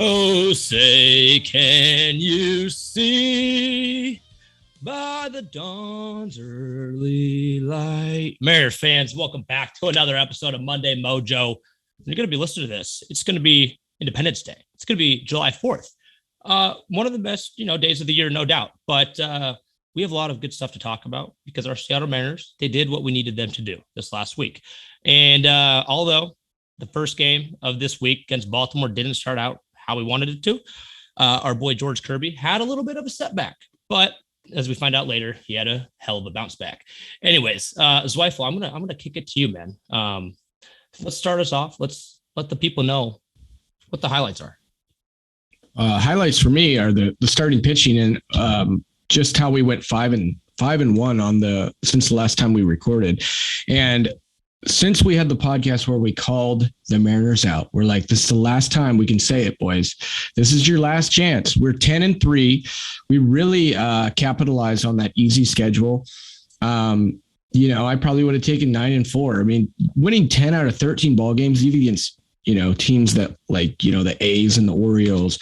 Oh, say, can you see by the dawn's early light? Mariners fans, welcome back to another episode of Monday Mojo. You're going to be listening to this. It's going to be Independence Day. It's going to be July 4th. One of the best, days of the year, no doubt. But we have a lot of good stuff to talk about because our Seattle Mariners, they did what we needed them to do this last week. And although the first game of this week against Baltimore didn't start out how we wanted it to, our boy George Kirby had a little bit of a setback. But as we find out later, he had a hell of a bounce back. Anyways, Zweifel, I'm gonna kick it to you, man. Let's start us off. Let's let the people know what the highlights are. Highlights for me are the starting pitching and just how we went 5-1 since the last time we recorded. And since we had the podcast where we called the Mariners out, we're like, this is the last time we can say it, boys. This is your last chance. We're 10-3. We really capitalized on that easy schedule. I probably would have taken 9-4. I mean, winning 10 out of 13 ball games, even against, teams that like, the A's and the Orioles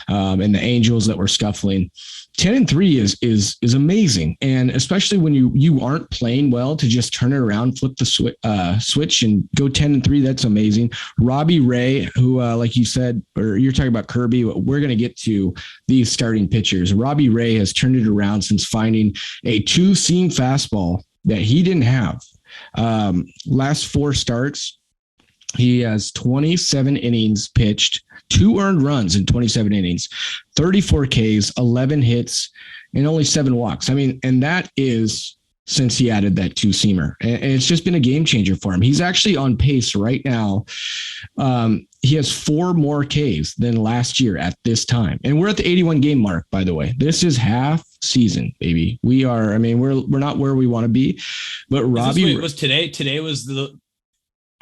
and the Angels that were scuffling. 10-3 is amazing. And especially when you aren't playing well, to just turn it around, flip the switch and go 10-3. That's amazing. Robbie Ray, who, like you said, or you're talking about Kirby, we're going to get to these starting pitchers. Robbie Ray has turned it around since finding a two-seam fastball that he didn't have. Last 4 starts, he has 27 innings pitched, 2 earned runs in 27 innings, 34 Ks, 11 hits, and only 7 walks. I mean, and that is since he added that 2-seamer. And it's just been a game changer for him. He's actually on pace right now. He has 4 more Ks than last year at this time. And we're at the 81 game mark, by the way. This is half season, baby. We're not where we want to be. But Robbie was today was the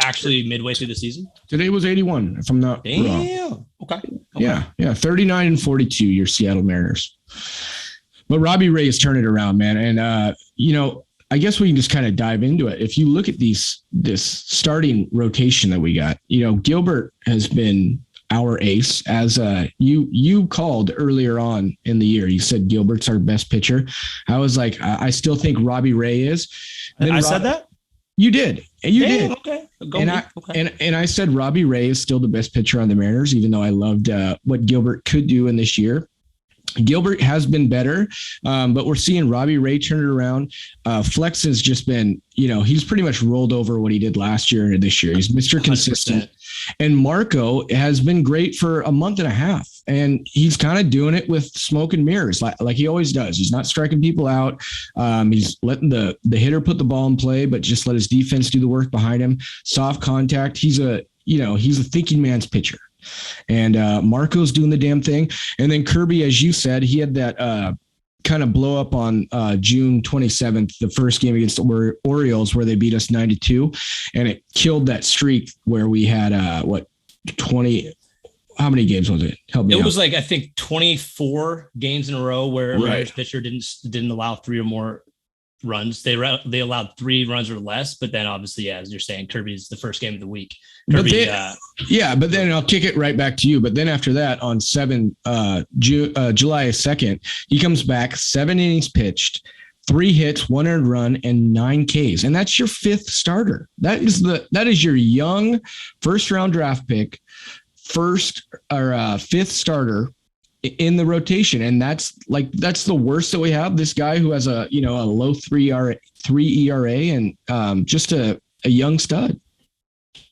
actually midway through the season. Today was 81, if I'm not wrong. Okay. Yeah. 39-42, your Seattle Mariners. But Robbie Ray has turned it around, man. And I guess we can just kind of dive into it. If you look at this starting rotation that we got, Gilbert has been our ace, as you called earlier on in the year. You said Gilbert's our best pitcher. I was like, I still think Robbie Ray is. I said that? You did. You did. Okay. And I said Robbie Ray is still the best pitcher on the Mariners, even though I loved what Gilbert could do in this year. Gilbert has been better, but we're seeing Robbie Ray turn it around. Flex has just been, he's pretty much rolled over what he did last year and this year. He's Mr. Consistent. 100%. And Marco has been great for a month and a half, and he's kind of doing it with smoke and mirrors like he always does. He's not striking people out. He's letting the hitter put the ball in play, but just let his defense do the work behind him. Soft contact. He's a thinking man's pitcher. And Marco's doing the damn thing. And then Kirby, as you said, he had that kind of blow up on June 27th, the first game against the Orioles, where they beat us 9-2, and it killed that streak where we had 20. How many games was it? Help me out. It was like, I think 24 games in a row where a Mariners pitcher didn't allow 3 or more runs. They allowed 3 runs or less, but then obviously, as you're saying, Kirby's the first game of the week. But then I'll kick it right back to you. But then after that, on July 2nd, he comes back, 7 innings pitched, 3 hits, 1 earned run, and 9 Ks. And that's your 5th starter. That is your young first-round draft pick, 5th starter in the rotation. And that's the worst that we have. This guy who has a low 3 ERA and just a young stud.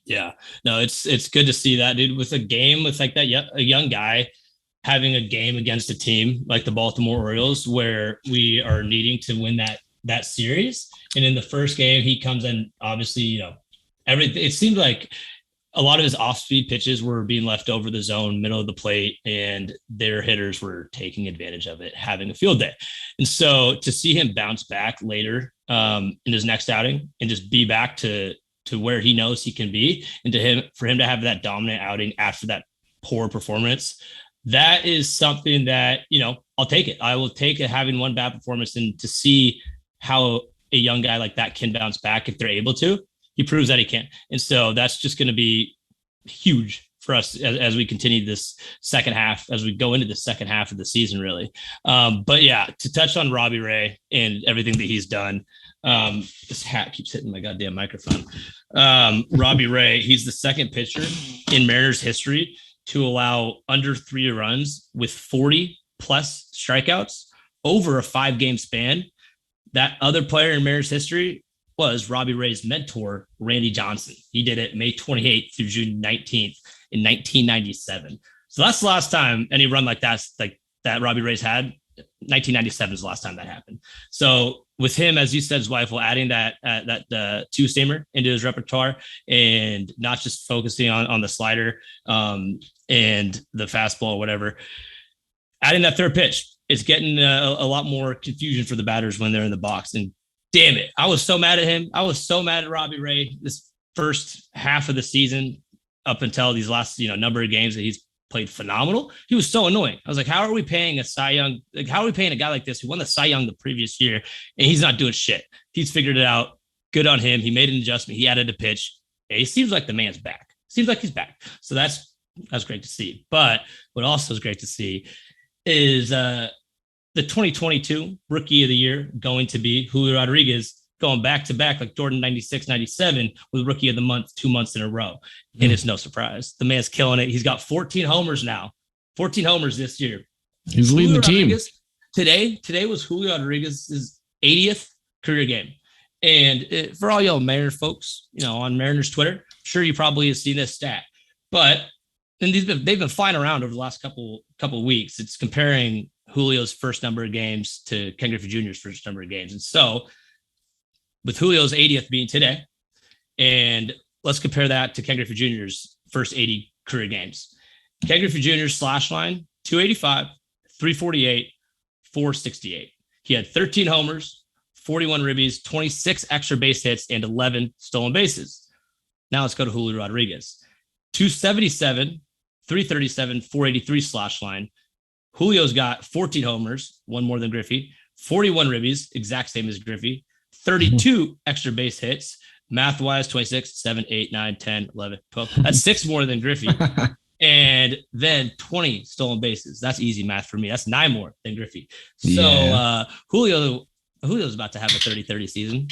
Yeah, no, it's good to see that, dude, with a game with like that, a young guy having a game against a team like the Baltimore Orioles, where we are needing to win that series. And in the first game, he comes in, obviously, everything. It seemed like a lot of his off-speed pitches were being left over the zone, middle of the plate, and their hitters were taking advantage of it, having a field day. And so to see him bounce back later in his next outing and just be back to where he knows he can be, and for him to have that dominant outing after that poor performance, that is something that, I'll take it. I will take it, having one bad performance, and to see how a young guy like that can bounce back if they're able to. He proves that he can. And so that's just going to be huge for us as we continue this second half, as we go into the second half of the season, really. But yeah, to touch on Robbie Ray and everything that he's done. This hat keeps hitting my goddamn microphone. Robbie Ray, he's the second pitcher in Mariners history to allow under 3 runs with 40 plus strikeouts over a 5-game span. That other player in Mariners history was Robbie Ray's mentor, Randy Johnson. He did it May 28th through June 19th in 1997. So that's the last time any run like that Robbie Ray's had. 1997 is the last time that happened. So with him, as you said, Zweifel, adding that two-seamer into his repertoire and not just focusing on the slider and the fastball or whatever, adding that third pitch, it's getting a lot more confusion for the batters when they're in the box. And damn it, I was so mad at him. I was so mad at Robbie Ray this first half of the season up until these last number of games that he's played phenomenal. He was so annoying. I was like, how are we paying a Cy Young? Like, how are we paying a guy like this who won the Cy Young the previous year and he's not doing shit? He's figured it out. Good on him. He made an adjustment. He added a pitch. It seems like the man's back. Seems like he's back. So that's great to see. But what also is great to see is the 2022 Rookie of the Year going to be Julio Rodriguez, going back to back like Jordan 96, 97 with Rookie of the Month 2 months in a row. And it's no surprise. The man's killing it. He's got 14 homers now. 14 homers this year. He's leading the team. Today was Julio Rodriguez's 80th career game. And for all y'all Mariners folks, on Mariners Twitter, I'm sure you probably have seen this stat. But they've been flying around over the last couple of weeks. It's comparing Julio's first number of games to Ken Griffey Jr.'s first number of games. And so with Julio's 80th being today, and let's compare that to Ken Griffey Jr.'s first 80 career games. Ken Griffey Jr.'s slash line, 285, 348, 468. He had 13 homers, 41 ribbies, 26 extra base hits, and 11 stolen bases. Now let's go to Julio Rodriguez. 277, 337, 483 slash line. Julio's got 14 homers, one more than Griffey, 41 ribbies, exact same as Griffey, 32 extra base hits, math-wise, 26, 7, 8, 9, 10, 11, 12. That's 6 more than Griffey. And then 20 stolen bases. That's easy math for me. That's 9 more than Griffey. So Julio's about to have a 30-30 season.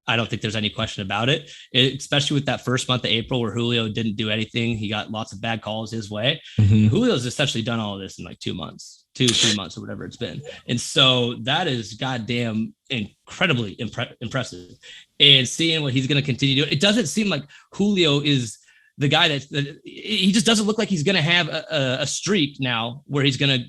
I don't think there's any question about it, especially with that first month of April where Julio didn't do anything. He got lots of bad calls his way. Julio's essentially done all of this in like 2 months, 3 months or whatever it's been. And so that is goddamn incredibly impressive. And seeing what he's going to continue doing, it doesn't seem like Julio is the guy that he just doesn't look like he's going to have a streak now where he's going to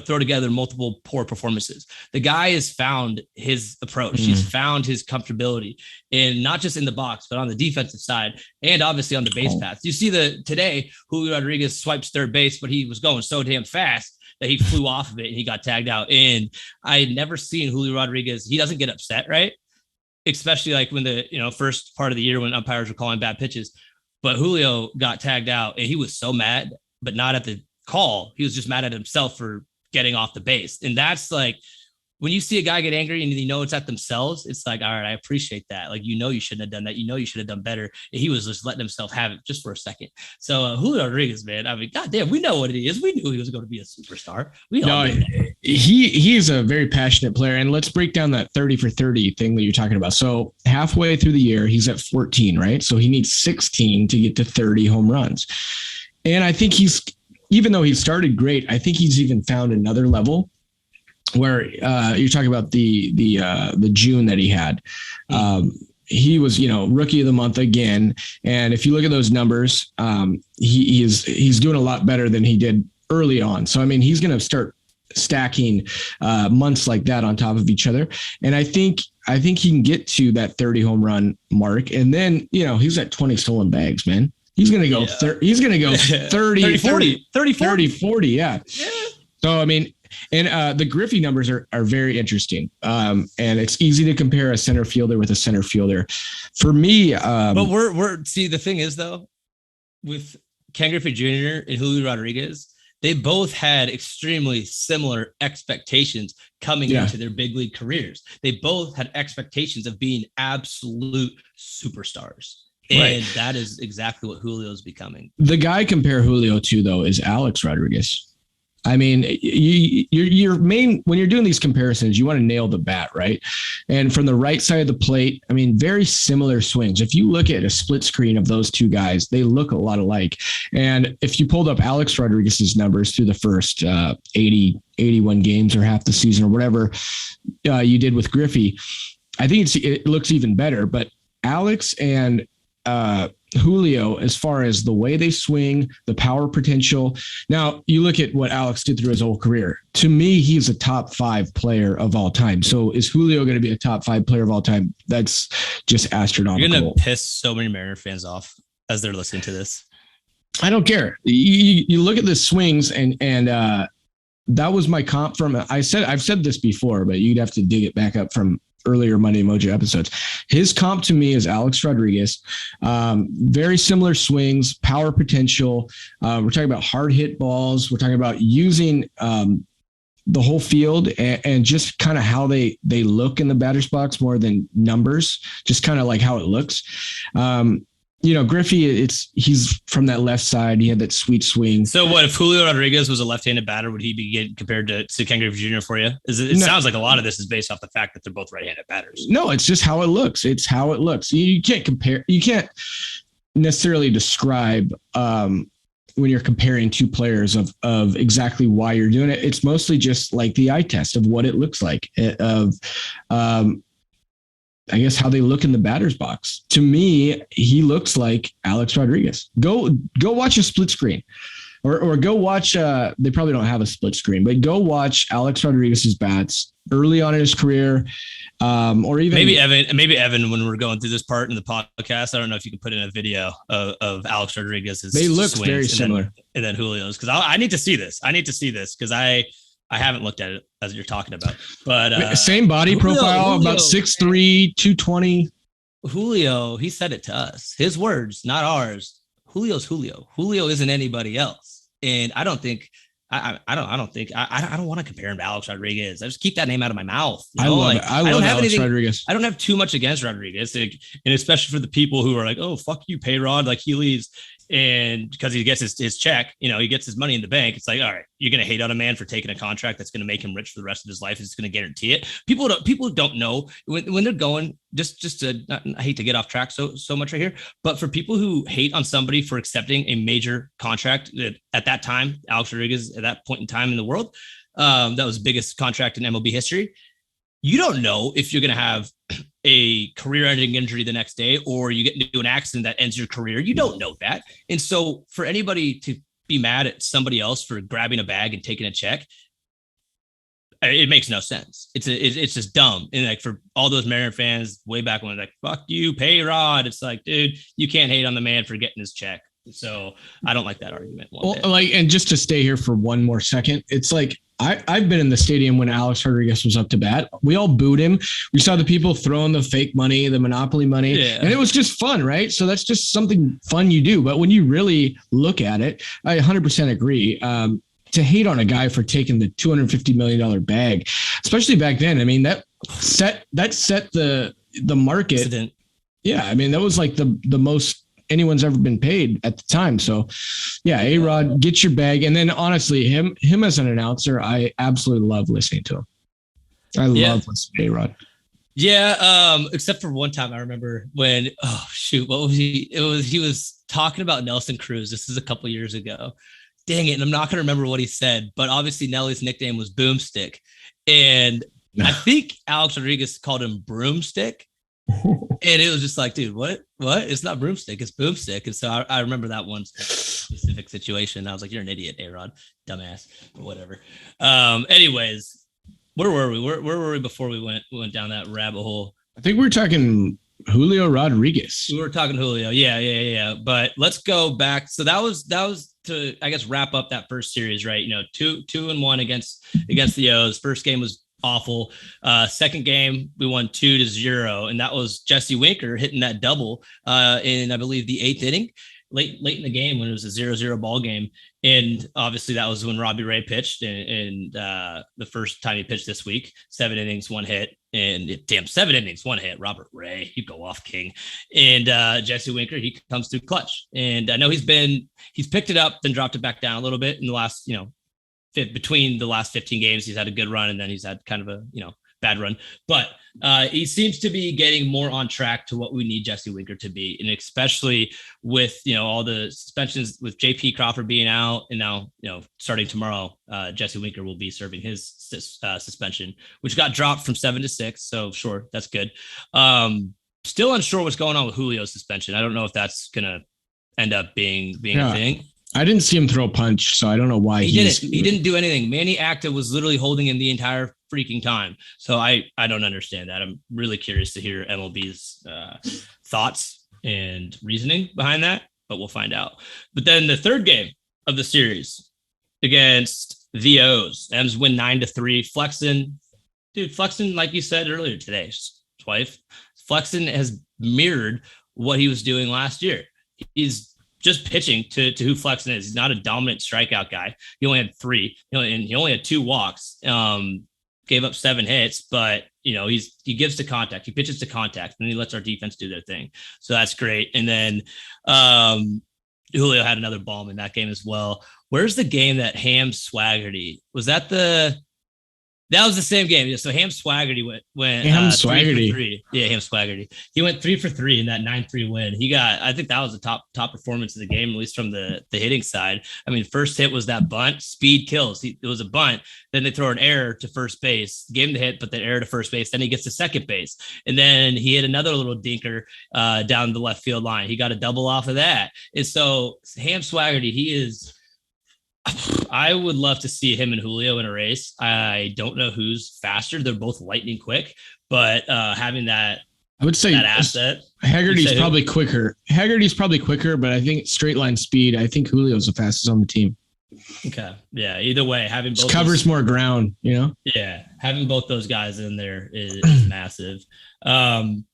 throw together multiple poor performances. The guy has found his approach. He's found his comfortability, and not just in the box, but on the defensive side and obviously on the base paths. You see today Julio Rodriguez swipes third base, but he was going so damn fast that he flew off of it and he got tagged out. And I had never seen Julio Rodriguez. He doesn't get upset, right? Especially like when the first part of the year when umpires were calling bad pitches. But Julio got tagged out and he was so mad, but not at the call. He was just mad at himself for getting off the base. And that's like, when you see a guy get angry and it's at themselves, it's like, all right, I appreciate that. Like, you shouldn't have done that. You should have done better. And he was just letting himself have it just for a second. So Julio Rodriguez, man, I mean, goddamn, we know what it is. We knew he was going to be a superstar. He's a very passionate player. And let's break down that 30 for 30 thing that you're talking about. So halfway through the year, he's at 14, right? So he needs 16 to get to 30 home runs. And I think even though he started great, I think he's even found another level where you're talking about the June that he had. He was, Rookie of the Month again. And if you look at those numbers, he's doing a lot better than he did early on. So, I mean, he's going to start stacking months like that on top of each other. And I think he can get to that 30 home run mark. And then, he's at 20 stolen bags, man. He's going to go 30, 40. Yeah. So, I mean, and the Griffey numbers are very interesting. And it's easy to compare a center fielder with a center fielder. For me, but see, the thing is though, with Ken Griffey Jr. and Julio Rodriguez, they both had extremely similar expectations coming into their big league careers. They both had expectations of being absolute superstars. And that is exactly what Julio's becoming. The guy I compare Julio to, though, is Alex Rodriguez. I mean, your main, when you're doing these comparisons, you want to nail the bat, right? And from the right side of the plate, I mean, very similar swings. If you look at a split screen of those two guys, they look a lot alike. And if you pulled up Alex Rodriguez's numbers through the first 81 games or half the season or whatever you did with Griffey, I think it looks even better. But Alex and Julio, as far as the way they swing, the power potential. Now, you look at what Alex did through his whole career. To me, he's a top 5 player of all time. So is Julio going to be a top 5 player of all time? That's just astronomical. You're going to piss so many Mariner fans off as they're listening to this. I don't care. You look at the swings and that was my comp from, I've said this before, but you'd have to dig it back up from earlier Monday Mojo episodes. His comp to me is Alex Rodriguez. Very similar swings, power potential. We're talking about hard hit balls. We're talking about using the whole field and just kind of how they look in the batter's box more than numbers, just kind of like how it looks. Griffey, he's from that left side. He had that sweet swing. So what if Julio Rodriguez was a left-handed batter? Would he be getting compared to Ken Griffey Jr. for you? It sounds like a lot of this is based off the fact that they're both right-handed batters. No, it's just how it looks. It's how it looks. You can't compare. You can't necessarily describe when you're comparing two players of exactly why you're doing it. It's mostly just like the eye test of what it looks like I guess how they look in the batter's box. To me, he looks like Alex Rodriguez. Go watch a split screen or go watch, they probably don't have a split screen, but go watch Alex Rodriguez's bats early on in his career. Or even maybe Evan, when we're going through this part in the podcast, I don't know if you can put in a video of Alex Rodriguez's. They look very similar. And then Julio's, because I need to see this. Because I haven't looked at it as you're talking about, but same body profile, about 6'3", 220. Julio, he said it to us, his words, not ours. Julio's Julio. Julio isn't anybody else. And I don't think, I don't want to compare him to Alex Rodriguez. I just keep that name out of my mouth. I love it. I love Alex Rodriguez. I don't have too much against Rodriguez. And especially for the people who are like, oh, fuck you, Payrod. Like he leaves. And because he gets his check, he gets his money in the bank. It's like, all right, you're going to hate on a man for taking a contract that's going to make him rich for the rest of his life. It's going to guarantee it. People don't know when they're going, just to, I hate to get off track so much right here, but for people who hate on somebody for accepting a major contract that at that time, Alex Rodriguez at that point in time in the world, that was the biggest contract in MLB history. You don't know if you're going to have a career-ending injury the next day, or you get into an accident that ends your career. You don't know that. And so for anybody to be mad at somebody else for grabbing a bag and taking a check, it makes no sense. It's just dumb. And like for all those Mariner fans way back when, like, fuck you, Payrod. It's like, dude, you can't hate on the man for getting his check. So I don't like that argument. And just to stay here for one more second, it's like, I've been in the stadium when Alex Rodriguez was up to bat. We all booed him. We saw the people throwing the fake money, the Monopoly money, and it was just fun, right? So that's just something fun you do. But when you really look at it, I 100% agree. To hate on a guy for taking the $250 million bag, especially back then, I mean, that set the market. Incident. Yeah, I mean, that was like the most anyone's ever been paid at the time. So yeah, A-Rod, get your bag. And then honestly, him as an announcer, I absolutely love listening to him. I love listening to A-Rod. Yeah. Except for one time I remember when, what was he? He was talking about Nelson Cruz. This is a couple years ago. Dang it. And I'm not going to remember what he said, but obviously Nelly's nickname was Boomstick. And I think Alex Rodriguez called him Broomstick. And it was just like, dude, what? It's not Broomstick, it's Boomstick. And so I remember that one specific situation. I was like, you're an idiot, A-Rod, dumbass, or whatever. Anyways, where were we? Where were we before we went down that rabbit hole? I think we were talking Julio Rodriguez. We were talking Julio. Yeah. But let's go back. So that was to, I guess, wrap up that first series, right? 2-1 against the O's. First game was awful. Second game, we won 2-0, and that was Jesse Winker hitting that double in, I believe, the 8th inning. late in the game when it was a 0-0 ball game. And obviously that was when Robbie Ray pitched, and the first time he pitched this week, 7 innings, 1 hit, and 7 innings, 1 hit. Robert Ray, you go off, King. And Jesse Winker, he comes through clutch. And I know he's picked it up, then dropped it back down a little bit in the last, between the last 15 games. He's had a good run, and then he's had kind of a, bad run, but he seems to be getting more on track to what we need Jesse Winker to be. And especially with, all the suspensions with JP Crawford being out, and now, starting tomorrow, Jesse Winker will be serving his suspension, which got dropped from 7 to 6. So sure, that's good. Still unsure what's going on with Julio's suspension. I don't know if that's going to end up being a thing. I didn't see him throw a punch, so I don't know why he didn't. He didn't do anything. Manny Acta was literally holding him the entire freaking time. So I don't understand that. I'm really curious to hear MLB's thoughts and reasoning behind that, but we'll find out. But then the third game of the series against the O's, M's win 9-3. Flexen, like you said earlier today, Zweifel, Flexen has mirrored what he was doing last year. He's just pitching to who Flexen is. He's not a dominant strikeout guy. He only had 3, and he only had 2 walks, gave up 7 hits, but he gives to contact. He pitches to contact, and he lets our defense do their thing. So that's great. And then Julio had another bomb in that game as well. Where's the game that Ham Swaggerty? Was that that was the same game. So Ham Swaggerty went Ham Swaggerty. 3 for 3. Yeah, Ham Swaggerty. He went 3 for 3 in that 9-3 win. I think that was the top performance of the game, at least from the hitting side. I mean, first hit was that bunt, speed kills. It was a bunt. Then they throw an error to first base, gave him the hit, but the error to first base. Then he gets to second base. And then he hit another little dinker down the left field line. He got a double off of that. And so Ham Swaggerty, I would love to see him and Julio in a race. I don't know who's faster. They're both lightning quick, but having that, I would say that asset. Haggerty's probably quicker. But I think straight line speed, I think Julio's the fastest on the team. Okay. Yeah. Either way, having both covers more ground, Yeah. Having both those guys in there is massive. And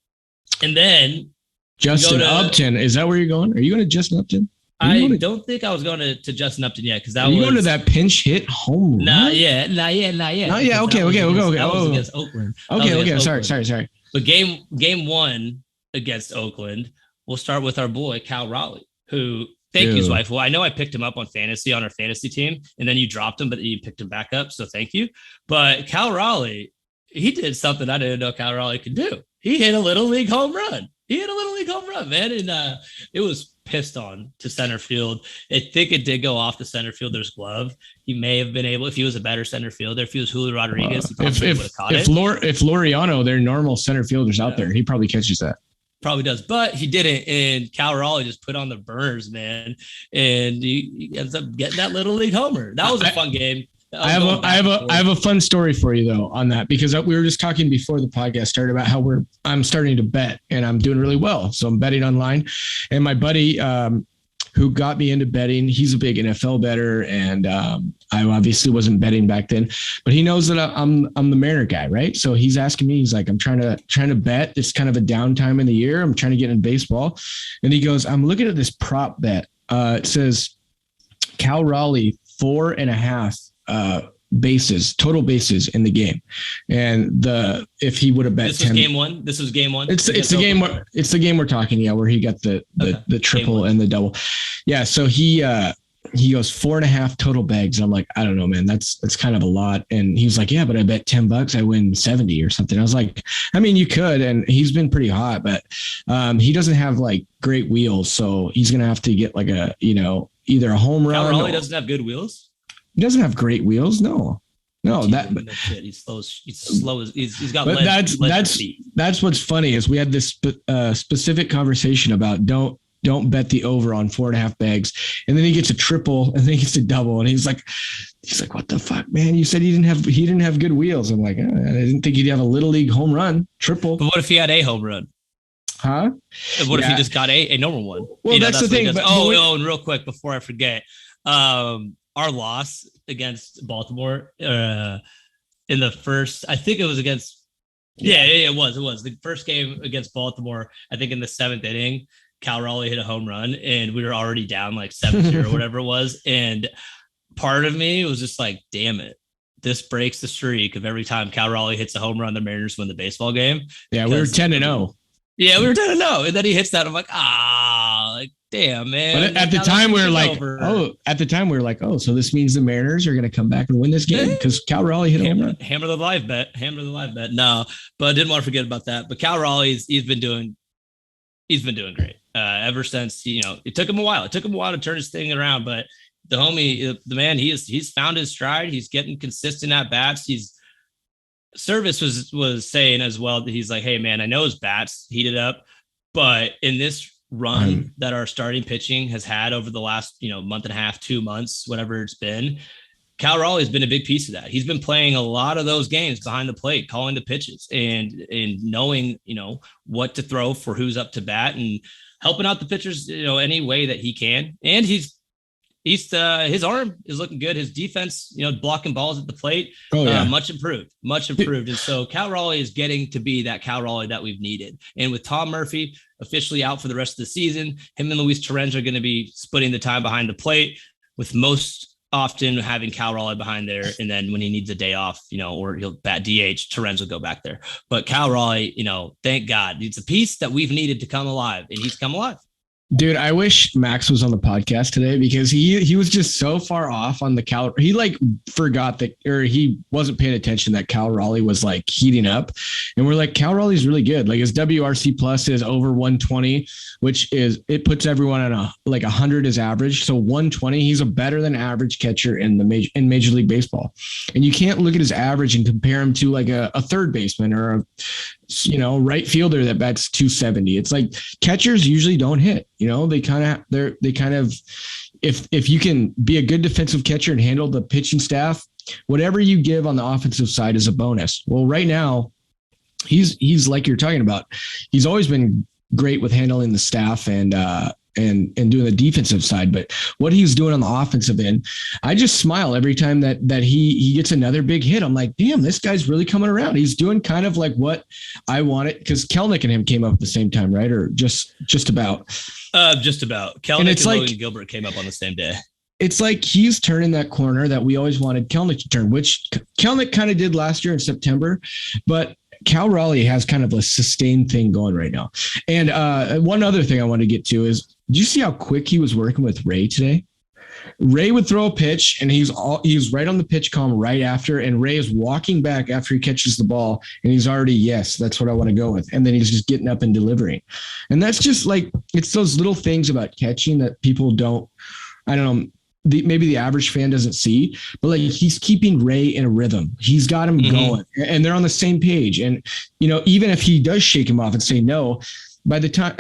then Justin Upton. Is that where you're going? Are you going to Justin Upton? I don't think I was going to Justin Upton yet, because that was going to that pinch hit home run. Not yet. Oh yeah, okay. We'll go. That was against Oakland. Okay. Sorry. But game 1 against Oakland, we'll start with our boy Cal Raleigh, who thank you, Zweifel. I know I picked him up on our fantasy team, and then you dropped him, but you picked him back up. So thank you. But Cal Raleigh, he did something I didn't know Cal Raleigh could do. He hit a little league home run. Man. And it was pissed on to center field. I think it did go off the center fielder's glove. He may have been able, if he was a better center fielder, if he was Julio Rodriguez, he probably would have caught it. If Laureano, they're normal center fielders out there, he probably catches that. Probably does, but he didn't. And Cal Raleigh just put on the burners, man. And he ends up getting that little league homer. That was a fun game. I have a fun story for you though on that, because we were just talking before the podcast started about how I'm starting to bet, and I'm doing really well. So I'm betting online, and my buddy who got me into betting, he's a big NFL bettor, and I obviously wasn't betting back then, but he knows that I'm the Mariner guy, right? So he's asking me, he's like, I'm trying to bet. It's kind of a downtime in the year. I'm trying to get in baseball, and he goes, I'm looking at this prop bet. It says Cal Raleigh 4.5. Total bases in the game, and if he would have bet this was 10, game 1. This was game 1. It's the game. It's the game we're talking. Yeah, where he got the triple and the double. Yeah, so he goes 4.5 total bags. I'm like, I don't know, man. That's kind of a lot. And he was like, yeah, but I bet $10, I win 70 or something. I was like, I mean, you could. And he's been pretty hot, but he doesn't have like great wheels, so he's gonna have to get like either a home run. Cal Raleigh doesn't have good wheels. He doesn't have great wheels. No. He's slow. He's got. But that's what's funny is we had this specific conversation about don't bet the over on 4.5 bags, and then he gets a triple, and then he gets a double, and he's like, what the fuck, man? You said he didn't have good wheels. I'm like, I didn't think he'd have a little league home run triple. But what if he had a home run? Huh? What if he just got a normal one? Well, that's the thing. And real quick before I forget. Our loss against Baltimore in the first, I think it was against, it was the first game against Baltimore. I think in the 7th inning, Cal Raleigh hit a home run and we were already down like 7-0 or whatever it was. And part of me was just like, damn it. This breaks the streak of every time Cal Raleigh hits a home run, the Mariners win the baseball game. Yeah, we were 10-0. Yeah, we were 10-0. And then he hits that. I'm like, like, damn, man. But at the time we were like, so this means the Mariners are going to come back and win this game because Cal Raleigh hit a home run. Hammer the live bet. No, but I didn't want to forget about that. But Cal Raleigh, he's been doing great ever since, it took him a while. It took him a while to turn his thing around, but the homie, the man, he's found his stride. He's getting consistent at bats. Service was saying as well that he's like, hey man, I know his bats heated up, but in this run that our starting pitching has had over the last, month and a half, 2 months, whatever it's been, Cal Raleigh has been a big piece of that. He's been playing a lot of those games behind the plate, calling the pitches and knowing, what to throw for who's up to bat and helping out the pitchers, any way that he can. And his arm is looking good. His defense, blocking balls at the plate, much improved. And so Cal Raleigh is getting to be that Cal Raleigh that we've needed. And with Tom Murphy officially out for the rest of the season, him and Luis Torrens are going to be splitting the time behind the plate, with most often having Cal Raleigh behind there. And then when he needs a day off, or he'll bat DH, Torrens will go back there. But Cal Raleigh, thank God, it's a piece that we've needed to come alive, and he's come alive. Dude, I wish Max was on the podcast today because he was just so far off on the Cal. He forgot that, or he wasn't paying attention that Cal Raleigh was like heating up. And we're like, Cal Raleigh's really good. Like his WRC plus is over 120, which it puts everyone at 100 is average. So 120, he's a better than average catcher in Major League Baseball. And you can't look at his average and compare him to like a third baseman or a right fielder that bats 270. It's like catchers usually don't hit, they kind of, if you can be a good defensive catcher and handle the pitching staff, whatever you give on the offensive side is a bonus. Well, right now he's like you're talking about, he's always been great with handling the staff and doing the defensive side. But what he's doing on the offensive end, I just smile every time that he gets another big hit. I'm like, damn, this guy's really coming around. He's doing kind of like what I wanted, because Kelnick and him came up at the same time, right? Or just about. Just about. Kelnick and Logan Gilbert came up on the same day. It's like he's turning that corner that we always wanted Kelnick to turn, which Kelnick kind of did last year in September, but Cal Raleigh has kind of a sustained thing going right now. And one other thing I want to get to is, did you see how quick he was working with Ray today? Ray would throw a pitch and he's right on the pitch column right after, and Ray is walking back after he catches the ball and he's already, yes, that's what I want to go with. And then he's just getting up and delivering. And that's just like, it's those little things about catching that people don't, I don't know, maybe the average fan doesn't see, but like he's keeping Ray in a rhythm. He's got him going and they're on the same page. And, even if he does shake him off and say no, by the time,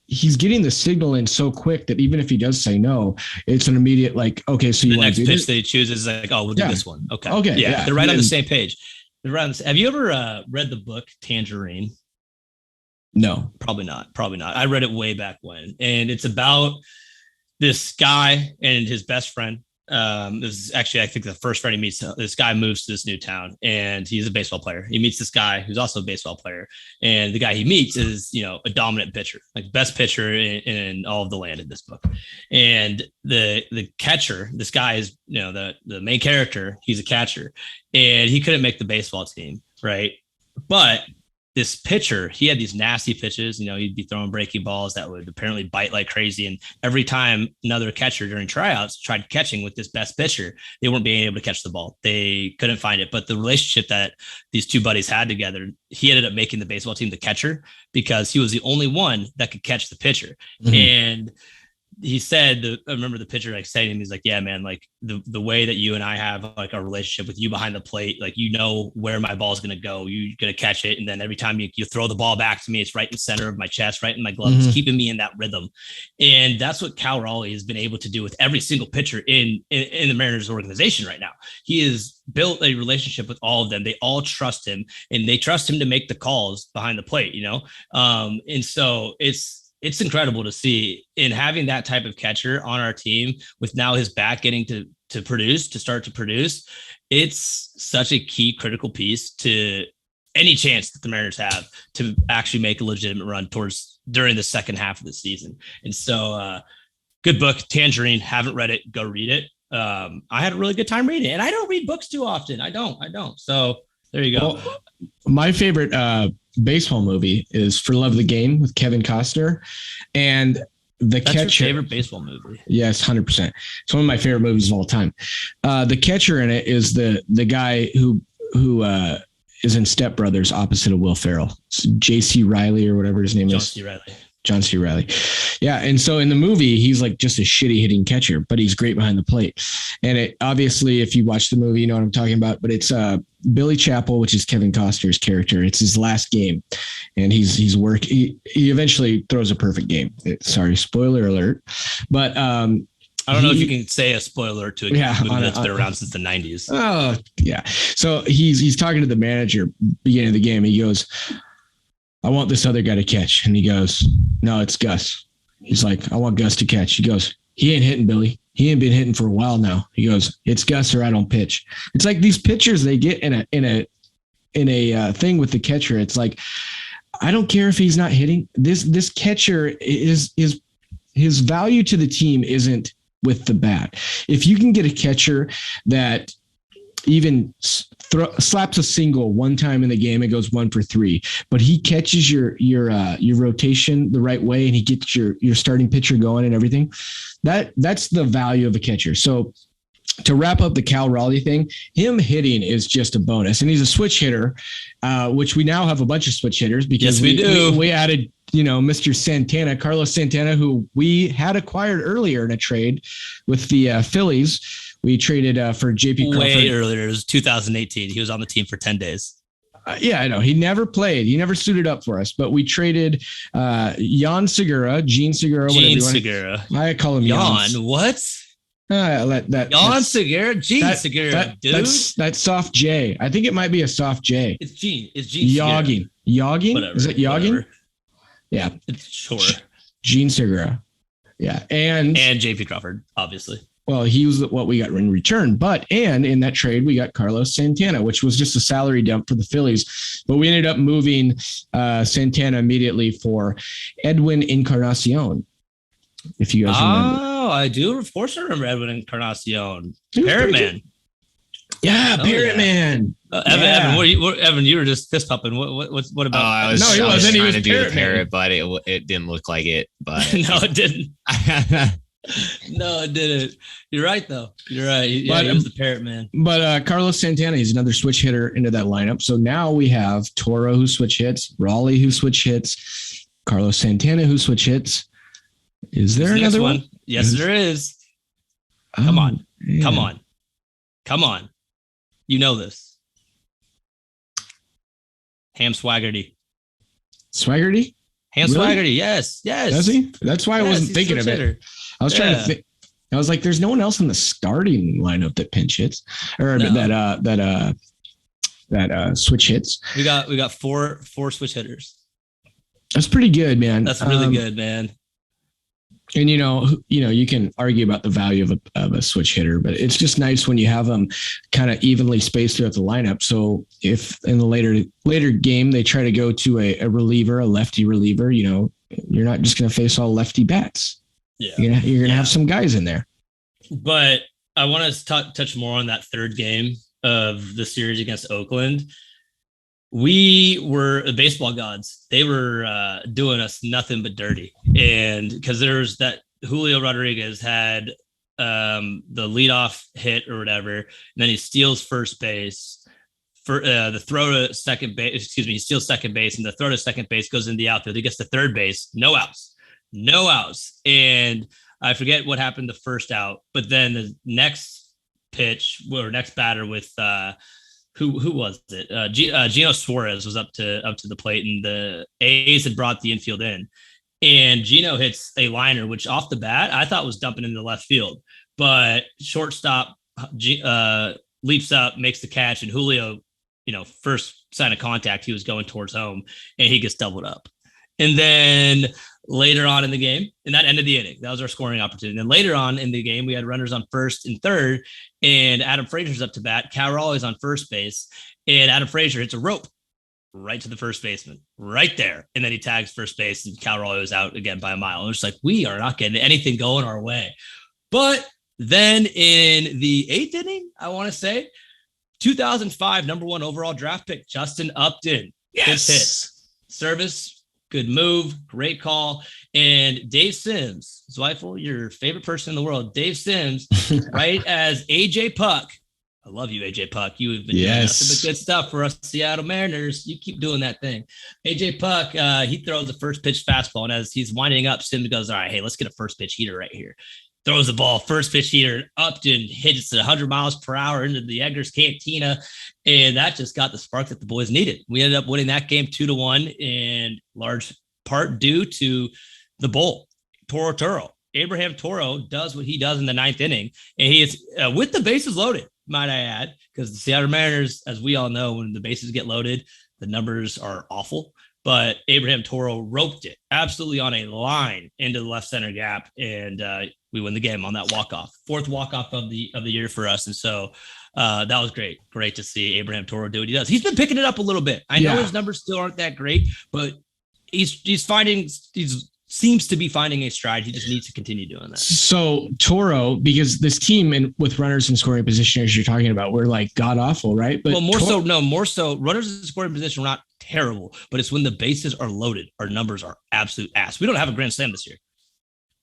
he's getting the signal in so quick that even if he does say no, it's an immediate like, okay, so you the want next to do pitch this? that he chooses, like, oh, we'll do this one. Okay. Yeah. They're right on the same page. Have you ever read the book Tangerine? No, probably not. I read it way back when, and it's about this guy and his best friend. This is actually, I think, the first friend he meets. This guy moves to this new town and he's a baseball player. He meets this guy who's also a baseball player. And the guy he meets is, a dominant pitcher, like best pitcher in all of the land in this book. And the catcher, this guy is, the main character, he's a catcher and he couldn't make the baseball team. Right. But this pitcher, he had these nasty pitches, he'd be throwing breaking balls that would apparently bite like crazy. And every time another catcher during tryouts tried catching with this best pitcher, they weren't being able to catch the ball. They couldn't find it. But the relationship that these two buddies had together, he ended up making the baseball team the catcher because he was the only one that could catch the pitcher. Mm-hmm. And he said, I remember the pitcher like saying to him, he's like, yeah, man, like the way that you and I have like our relationship with you behind the plate, like, where my ball is going to go, you're going to catch it. And then every time you throw the ball back to me, it's right in the center of my chest, right in my glove. It's keeping me in that rhythm. And that's what Cal Raleigh has been able to do with every single pitcher in the Mariners organization right now. He has built a relationship with all of them. They all trust him and they trust him to make the calls behind the plate, And so it's incredible to see, in having that type of catcher on our team with now his bat getting to start to produce. It's such a key critical piece to any chance that the Mariners have to actually make a legitimate run towards during the second half of the season. And so good book, Tangerine. Haven't read it. Go read it. I had a really good time reading it. And I don't read books too often. I don't. So there you go. Well, my favorite baseball movie is For Love of the Game with Kevin Costner. And The That's Catcher. your favorite baseball movie? Yes, 100%. It's one of my favorite movies of all time. The catcher in it is the guy who is in Step Brothers opposite of Will Ferrell. It's J.C. Riley or whatever his name is. John C. Riley. Yeah. And so in the movie, he's like just a shitty hitting catcher, but he's great behind the plate. And it obviously, if you watch the movie, you know what I'm talking about, but it's Billy Chapel, which is Kevin Costner's character. It's his last game and he eventually throws a perfect game. Sorry, spoiler alert. But I don't know if you can say a spoiler to a movie that's been around since the 90s. Oh, yeah. So he's talking to the manager beginning of the game. He goes, I want this other guy to catch. And he goes, no, it's Gus. He's like, I want Gus to catch. He goes, he ain't hitting, Billy. He ain't been hitting for a while now. He goes, it's Gus or I don't pitch. It's like these pitchers they get in a thing with the catcher. It's like, I don't care if he's not hitting. This catcher is his value to the team isn't with the bat. If you can get a catcher that even slaps a single one time in the game, it goes 1 for 3, but he catches your rotation the right way and he gets your starting pitcher going and everything. That's the value of a catcher. So to wrap up the Cal Raleigh thing, him hitting is just a bonus, and he's a switch hitter, which we now have a bunch of switch hitters because we added, Mr. Santana, Carlos Santana, who we had acquired earlier in a trade with the Phillies. We traded for JP Crawford. Way earlier. It was 2018. He was on the team for 10 days. Yeah, I know. He never played. He never suited up for us. But we traded Gene Segura. Gene Segura. I call him Jan. What? Jan Segura? Gene Segura, dude. That's soft J. I think it might be a soft J. It's Gene. Yogging. Is it Yogging? Whatever. Yeah. Sure. Gene Segura. Yeah. And JP Crawford, obviously. Well, he was what we got in return. And in that trade, we got Carlos Santana, which was just a salary dump for the Phillies. But we ended up moving Santana immediately for Edwin Encarnacion. If you guys remember. Oh, I do. Of course I remember Edwin Encarnacion. Parrot Man. Yeah, Parrot Man. Evan, you were just fist pumping. What about? I was trying to do the parrot, but it didn't look like it. But no, it didn't. No, it didn't. You're right, though. You're right. He was the Parrot Man. But Carlos Santana, he's another switch hitter into that lineup. So now we have Toro who switch hits, Raleigh who switch hits, Carlos Santana who switch hits. Is there another one? Yes, there is. Come on. You know this. Ham Swaggerty. Swaggerty? Ham Really? Swaggerty, yes. Does he? That's why I wasn't thinking of it. I was trying to think. I was like, there's no one else in the starting lineup that pinch hits or that switch hits. We got four switch hitters. That's pretty good, man. That's really good, man. And you can argue about the value of a switch hitter, but it's just nice when you have them kind of evenly spaced throughout the lineup. So if in the later game they try to go to a reliever, a lefty reliever, you're not just going to face all lefty bats. Yeah, you're going to have some guys in there. But I want to touch more on that third game of the series against Oakland. We were the baseball gods. They were doing us nothing but dirty. And because there's that Julio Rodriguez had the leadoff hit or whatever, and then he steals first base for the throw to second base. He steals second base, and the throw to second base goes in the outfield. He gets to third base, no outs. And I forget what happened the first out, but then the next pitch or next batter with who was it? Gino Suarez was up to the plate, and the A's had brought the infield in, and Gino hits a liner, which off the bat I thought was dumping into left field, but shortstop leaps up, makes the catch, and Julio, first sign of contact, he was going towards home, and he gets doubled up. And then later on in the game, and that ended the inning. That was our scoring opportunity. And then later on in the game, we had runners on first and third, and Adam Frazier's up to bat. Cal Raleigh's on first base, and Adam Frazier hits a rope right to the first baseman, right there. And then he tags first base, and Cal Raleigh was out again by a mile. And it's like, we are not getting anything going our way. But then in the 8th inning, I want to say, 2005 number 1 overall draft pick, Justin Upton. Yes. Good hit. Service, good move, great call. And Dave Sims, Zweifel, your favorite person in the world, Dave Sims, right as AJ Puck. I love you, AJ Puck. You have been doing nothing but good stuff for us Seattle Mariners. You keep doing that thing. AJ Puck, he throws the first pitch fastball, and as he's winding up, Sims goes, all right, hey, let's get a first pitch heater right here. Throws the ball, first pitch heater, Upton hits it 100 miles per hour into the Eggers Cantina, and that just got the spark that the boys needed. We ended up winning that game 2-1 in large part due to the bull, Toro. Abraham Toro does what he does in the 9th inning, and he is with the bases loaded, might I add, because the Seattle Mariners, as we all know, when the bases get loaded, the numbers are awful. But Abraham Toro roped it absolutely on a line into the left center gap, and we win the game on that walk-off. 4th walk-off of the year for us. And so that was great. Great to see Abraham Toro do what he does. He's been picking it up a little bit. I know his numbers still aren't that great, but he's seems to be finding a stride. He just needs to continue doing that. So Toro, because this team and with runners in scoring position, as you're talking about, we're like god awful, right? But more so runners in scoring position, we're not terrible, but it's when the bases are loaded, our numbers are absolute ass. We don't have a grand slam this year.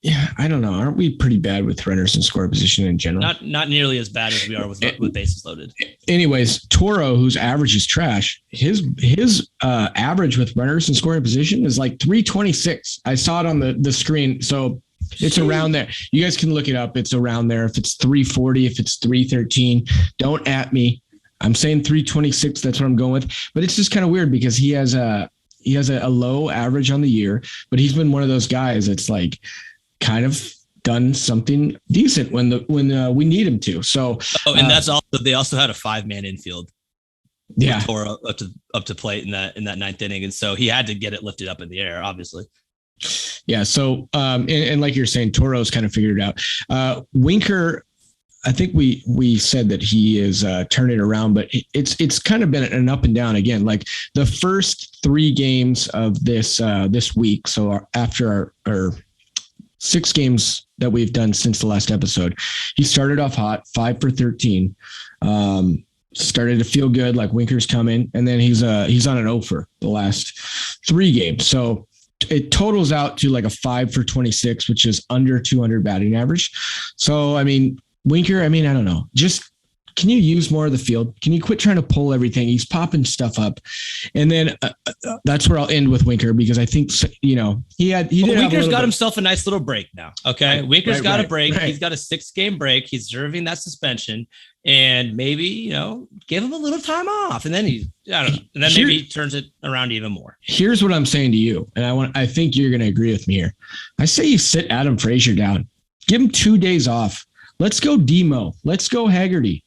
Yeah, I don't know. Aren't we pretty bad with runners in scoring position in general? Not nearly as bad as we are with bases loaded. Anyways, Toro, whose average is trash, his average with runners in scoring position is like 326. I saw it on the screen, so it's around there. You guys can look it up. It's around there. If it's 340, if it's 313, don't at me. I'm saying 326. That's what I'm going with. But it's just kind of weird because he has a low average on the year, but he's been one of those guys that's like kind of done something decent when we need him to. So, and that's also, they also had a 5-man infield. Yeah. Toro up to plate in that 9th inning. And so he had to get it lifted up in the air, obviously. Yeah. So, and like you're saying, Toro's kind of figured it out. Winker, I think we said that he is turning around, but it's kind of been an up and down again. Like the first 3 games of this week. So after our 6 games that we've done since the last episode, he started off hot, 5 for 13. Started to feel good, like Winker's coming, and then he's on an 0 for the last 3 games. So it totals out to like a 5 for 26, which is under 200 batting average. So I mean, Winker, I don't know. Just can you use more of the field? Can you quit trying to pull everything? He's popping stuff up. And then that's where I'll end with Winker, because I think, Winker's got himself a nice little break now. Okay. Right, Winker's got a break. Right. He's got a 6-game break. He's serving that suspension, and maybe, give him a little time off. And then maybe he turns it around even more. Here's what I'm saying to you. And I think you're going to agree with me here. I say you sit Adam Frazier down, give him 2 days off. Let's go Demo. Let's go Haggerty.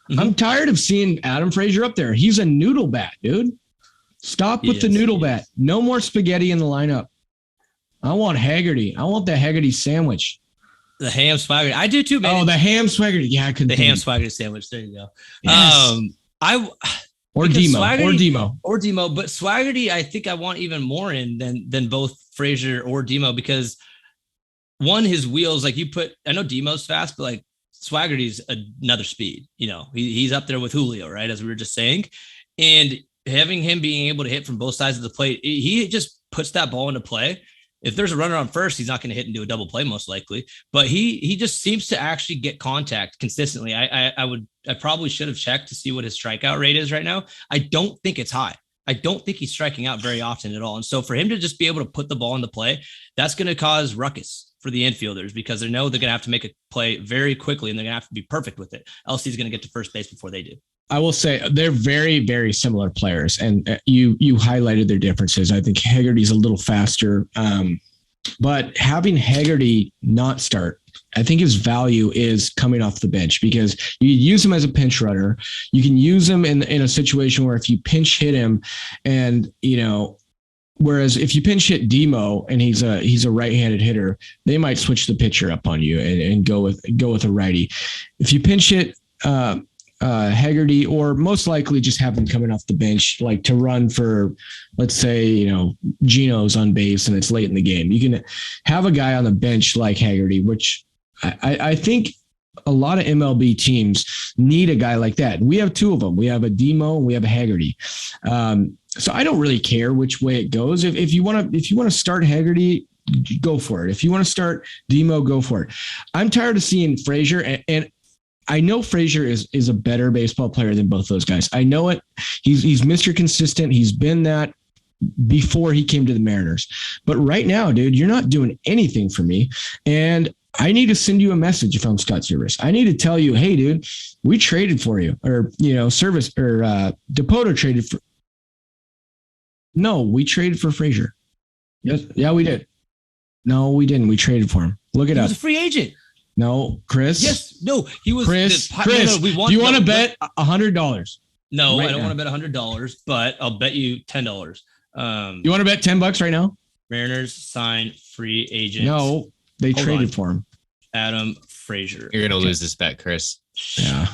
Mm-hmm. I'm tired of seeing Adam Frazier up there. He's a noodle bat, dude. Stop with the noodle bat. No more spaghetti in the lineup. I want Haggerty. I want the Haggerty sandwich. The ham swaggerty. I do too, man. Oh, the ham swaggerty. Yeah, I could. The ham swaggerty sandwich. There you go. Yes. Or Demo. But Swaggerty, I think I want even more in than both Frazier or Demo, because one, his wheels, like I know Demo's fast, but like Swaggerty's another speed. He's up there with Julio, right? As we were just saying, and having him being able to hit from both sides of the plate, he just puts that ball into play. If there's a runner on first, he's not going to hit and do a double play most likely, but he just seems to actually get contact consistently. I probably should have checked to see what his strikeout rate is right now. I don't think it's high. I don't think he's striking out very often at all. And so for him to just be able to put the ball into play, that's going to cause ruckus for the infielders, because they know they're going to have to make a play very quickly and they're going to have to be perfect with it. Else he's going to get to first base before they do. I will say they're very, very similar players, and you highlighted their differences. I think Haggerty's a little faster, but having Haggerty not start, I think his value is coming off the bench, because you use him as a pinch runner. You can use him in a situation where if you pinch hit him, and whereas if you pinch hit Demo and he's a right-handed hitter, they might switch the pitcher up on you and go with a righty. If you pinch hit Haggerty, or most likely just have him coming off the bench, like to run for, let's say, Gino's on base and it's late in the game. You can have a guy on the bench like Haggerty, which I think a lot of MLB teams need a guy like that. We have two of them. We have a Demo and we have a Haggerty. So I don't really care which way it goes. If you want to start Haggerty, go for it. If you want to start Demo, go for it. I'm tired of seeing Frazier, and I know Frazier is a better baseball player than both those guys. I know it. He's Mr. Consistent. He's been that before he came to the Mariners. But right now, dude, you're not doing anything for me. And I need to send you a message if I'm Scott Service. I need to tell you, hey, dude, we traded for you, or Service or Dipoto traded for. No, we traded for Frazier. Yes, yeah, we did. No, we didn't. We traded for him. Look it up. He was a free agent. No, Chris. Yes, no, he was. Chris, do you want to bet $100? No, I don't want to bet $100, but I'll bet you $10. You want to bet $10 right now? Mariners sign free agent. No, they traded for him. Adam Frazier. You're gonna lose this bet, Chris. Yeah.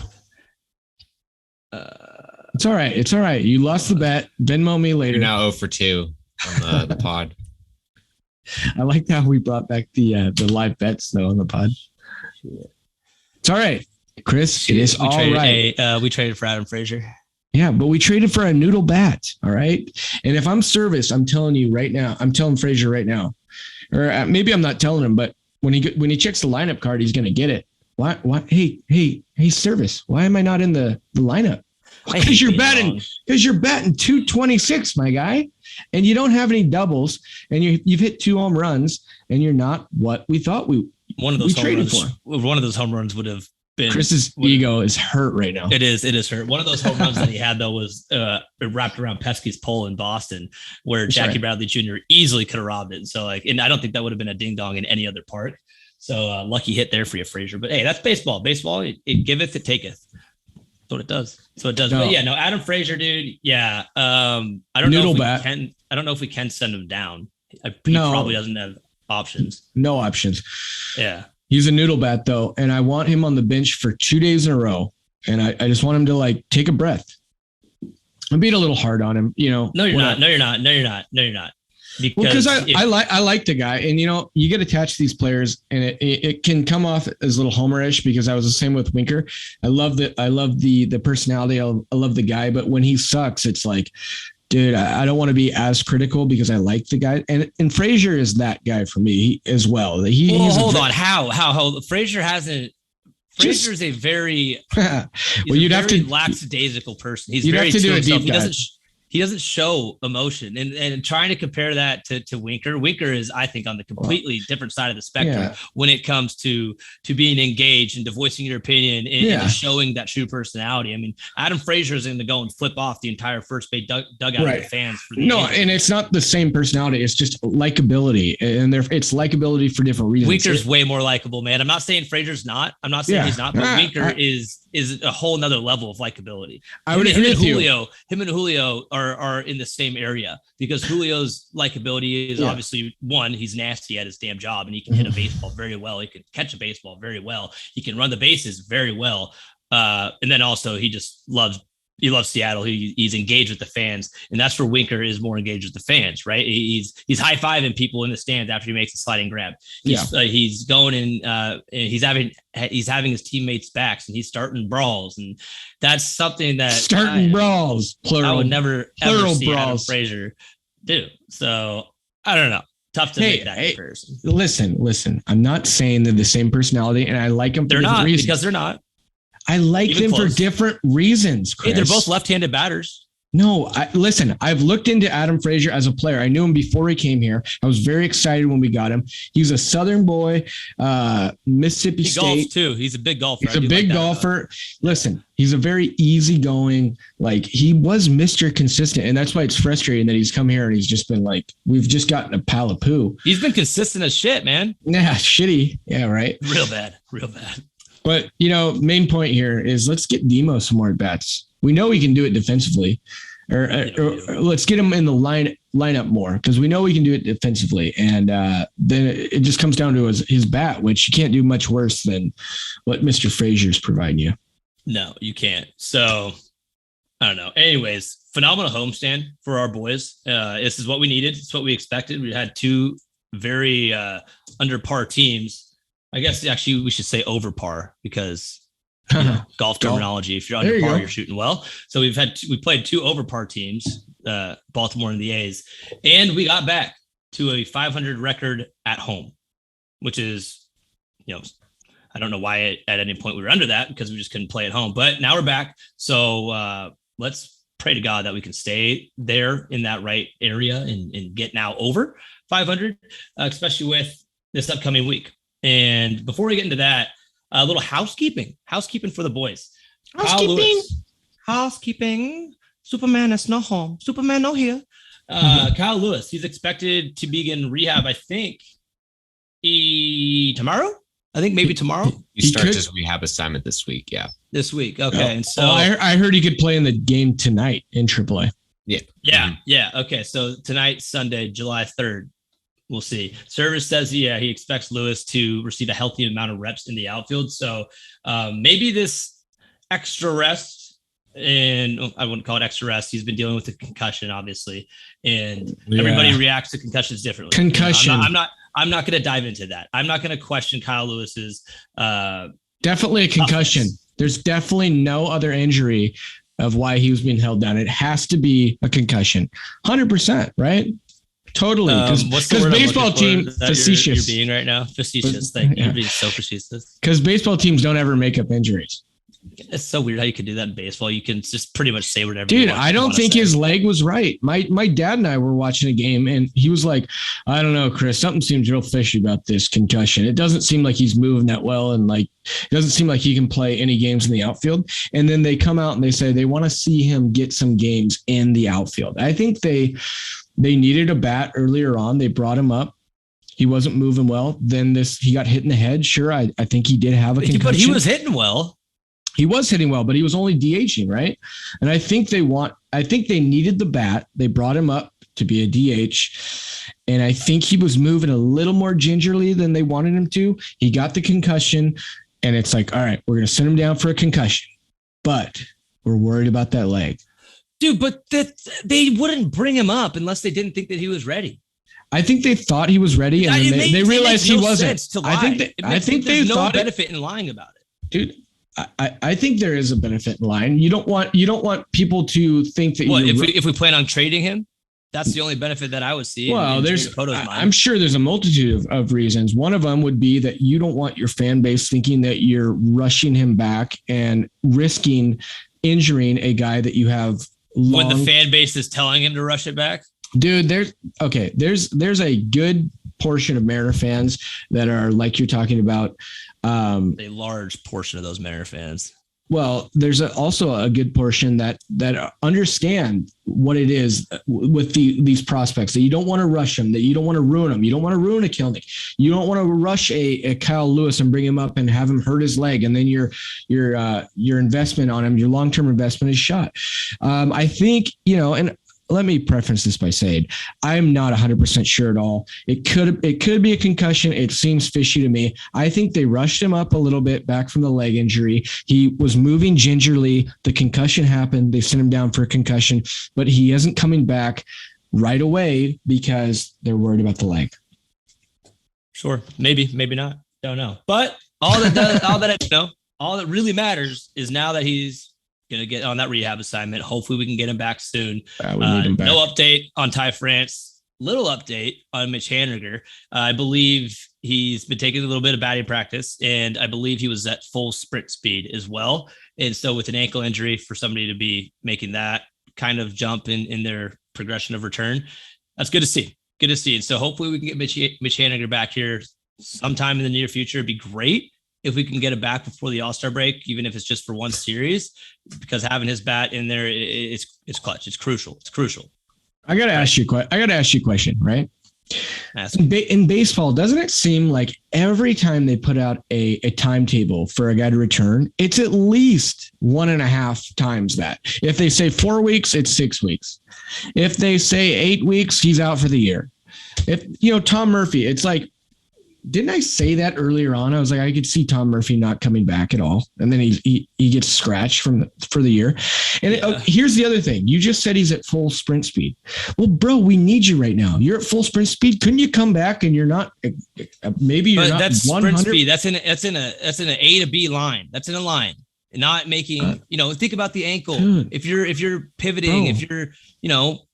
It's all right. It's all right. You lost the bet. Venmo me later. You're now 0 for 2 on the pod. I like how we brought back the live bets though on the pod. It's all right, Chris. It is all right. We traded for Adam Frazier. Yeah, but we traded for a noodle bat. All right. And if I'm Service, I'm telling you right now, I'm telling Frazier right now, or maybe I'm not telling him, but when he checks the lineup card, he's going to get it. Why? Hey, Service. Why am I not in the lineup? Because you're batting 226, my guy, and you don't have any doubles, and you've hit 2 home runs, and you're not what we thought we traded for. One of those home runs would have been. Chris's ego is hurt right now. It is hurt. One of those home runs that he had though was wrapped around Pesky's pole in Boston, where Jackie Bradley Jr. easily could have robbed it. So and I don't think that would have been a ding dong in any other park. So lucky hit there for you, Frazier. But hey, that's baseball. Baseball, it giveth, it taketh. That's what it does. So it does. No. But yeah, no, Adam Frazier, dude. Yeah. I don't know if we can send him down. He probably doesn't have options. No options. Yeah. He's a noodle bat though. And I want him on the bench for 2 days in a row. And I just want him to take a breath. I'm being a little hard on him, No, you're not. No, you're not. Because I like the guy, and you get attached to these players, and it can come off as a little homerish, because I was the same with Winker. I love the personality. I love the guy, but when he sucks, it's like, dude, I don't want to be as critical because I like the guy, and Frazier is that guy for me as well. Hold on, how Frazier hasn't. Frazier's a very lackadaisical person. He's very to himself. He doesn't show emotion, and trying to compare that to Winker. Winker is, I think, on the completely different side of the spectrum when it comes to being engaged and to voicing your opinion and showing that true personality. I mean, Adam Frazier is going to go and flip off the entire first base dugout of the fans. And it's not the same personality. It's just likability, and it's likability for different reasons. Winker's way more likable, man. I'm not saying Frazier's not. I'm not saying he's not, but Winker is a whole nother level of likability. I would agree with you. Him and Julio are in the same area, because Julio's likability is obviously, one, he's nasty at his damn job, and he can hit a baseball very well. He can catch a baseball very well. He can run the bases very well. And then also he just loves Seattle. He's engaged with the fans, and that's where Winker is more engaged with the fans, right? He's high-fiving people in the stands after he makes a sliding grab. He's going and he's having his teammates' backs, and he's starting brawls, and that's something that brawls, plural. I would never ever see Adam Frazier do. So I don't know. Tough to make that comparison. Listen. I'm not saying they're the same personality, and I like them. They're not, because they're not. I like them for different reasons, Chris. Hey, they're both left-handed batters. No, listen, I've looked into Adam Frazier as a player. I knew him before he came here. I was very excited when we got him. He's a Southern boy, Mississippi State. He golfs too. He's a big golfer. He's a big golfer. Listen, he's a very easygoing, he was Mr. Consistent. And that's why it's frustrating that he's come here and he's just been we've just gotten a pile of poo. He's been consistent as shit, man. Yeah, shitty. Yeah, right. Real bad. But, main point here is let's get Demo some more at-bats. We know he can do it defensively, or let's get him in the lineup more, because we know we can do it defensively. And then it just comes down to his bat, which you can't do much worse than what Mr. Frazier's providing you. No, you can't. So I don't know. Anyways, phenomenal homestand for our boys. This is what we needed. It's what we expected. We had two very under par teams. I guess actually we should say over par because golf terminology. If you're under par, you're shooting well. So we played two over par teams, Baltimore and the A's, and we got back to a 500 record at home, which is, I don't know why at any point we were under that because we just couldn't play at home. But now we're back. So let's pray to God that we can stay there in that right area and get now over 500, especially with this upcoming week. And before we get into that, a little housekeeping for the boys. Housekeeping. Superman is not home. Superman not here. Kyle Lewis, he's expected to begin rehab, I think, tomorrow. I think maybe tomorrow. He starts his rehab assignment this week. Yeah. This week. Okay. And so I heard he could play in the game tonight in AAA. Yeah. Yeah. Mm-hmm. Yeah. Okay. So tonight, Sunday, July 3rd, we'll see. Service says, he expects Lewis to receive a healthy amount of reps in the outfield. So maybe this extra rest, and I wouldn't call it extra rest. He's been dealing with a concussion, obviously, and everybody reacts to concussions differently. Concussion. I'm not going to dive into that. I'm not going to question Kyle Lewis's. Definitely a concussion. There's definitely no other injury of why he was being held down. It has to be a concussion. 100%, right? Totally. Because baseball team facetious. You're being right now facetious. You're being so facetious. Because baseball teams don't ever make up injuries. It's so weird how you can do that in baseball. You can just pretty much say whatever. Dude, I don't think his leg was right. My dad and I were watching a game and he was like, I don't know, Chris, something seems real fishy about this concussion. It doesn't seem like he's moving that well. And it doesn't seem like he can play any games in the outfield. And then they come out and they say they want to see him get some games in the outfield. I think they needed a bat earlier on. They brought him up. He wasn't moving well. Then he got hit in the head. Sure. I think he did have a concussion. But he was hitting well. He was hitting well, but he was only DHing, right? And I think they needed the bat. They brought him up to be a DH. And I think he was moving a little more gingerly than they wanted him to. He got the concussion and it's like, all right, we're going to send him down for a concussion, but we're worried about that leg. Dude, but they wouldn't bring him up unless they didn't think that he was ready. I think they thought he was ready and they realized he wasn't. I think they thought no benefit in lying about it. Dude, I think there is a benefit in line. You don't want people to think that. Well, if we plan on trading him, that's the only benefit that I would see. Well, I'm sure there's a multitude of reasons. One of them would be that you don't want your fan base thinking that you're rushing him back and risking injuring a guy that you have. When the fan base is telling him to rush it back, dude. There's a good portion of Mariner fans that are like you're talking about. A large portion of those Mariner fans. Well, there's also a good portion that understand what it is with these prospects, that you don't want to rush them, that you don't want to ruin them. You don't want to ruin a Kelnick. You don't want to rush a Kyle Lewis and bring him up and have him hurt his leg. And then your investment on him, your long-term investment is shot. I think, and let me preface this by saying I'm not 100% sure at all. It could be a concussion. It seems fishy to me. I think they rushed him up a little bit back from the leg injury. He was moving gingerly. The concussion happened. They sent him down for a concussion, but he isn't coming back right away because they're worried about the leg. Sure. Maybe not. Don't know. But all that really matters is now that he's going to get on that rehab assignment. Hopefully we can get him back soon. We need him back. No update on Ty France. Little update on Mitch Haniger. I believe he's been taking a little bit of batting practice, and I believe he was at full sprint speed as well. And so with an ankle injury, for somebody to be making that kind of jump in their progression of return, that's good to see. Good to see. And so hopefully we can get Mitch Haniger back here sometime in the near future. It'd be great if we can get it back before the All-Star break, even if it's just for one series, because having his bat in there, it's clutch. It's crucial. It's crucial. I got to ask you a question, right? In baseball, doesn't it seem like every time they put out a timetable for a guy to return, it's at least 1.5 times that? If they say 4 weeks, it's 6 weeks. If they say 8 weeks, he's out for the year. If Tom Murphy, it's like didn't I say that earlier on? I was like, I could see Tom Murphy not coming back at all. And then he gets scratched for the year. And here's the other thing. You just said he's at full sprint speed. Well, bro, we need you right now. You're at full sprint speed. Couldn't you come back and you're not, maybe you're not that's 100? Sprint speed. That's in an A to B line. That's in a line. Not making, think about the ankle. Dude, if you're pivoting, if you're,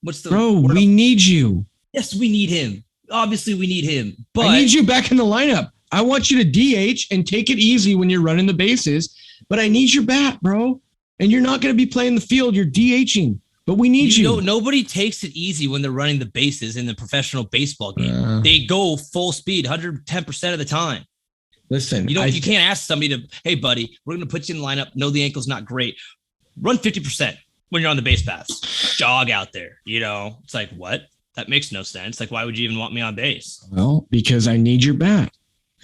what's the we need you. Yes, we need him. Obviously, we need him. But I need you back in the lineup. I want you to DH and take it easy when you're running the bases. But I need your bat, bro. And you're not going to be playing the field. You're DHing. But we need you. Nobody takes it easy when they're running the bases in the professional baseball game. They go full speed 110% of the time. Listen, you can't ask somebody to, hey, buddy, we're going to put you in the lineup. No, the ankle's not great. Run 50% when you're on the base paths. Jog out there. It's like, what? That makes no sense. Like, why would you even want me on base? Well, because I need your bat.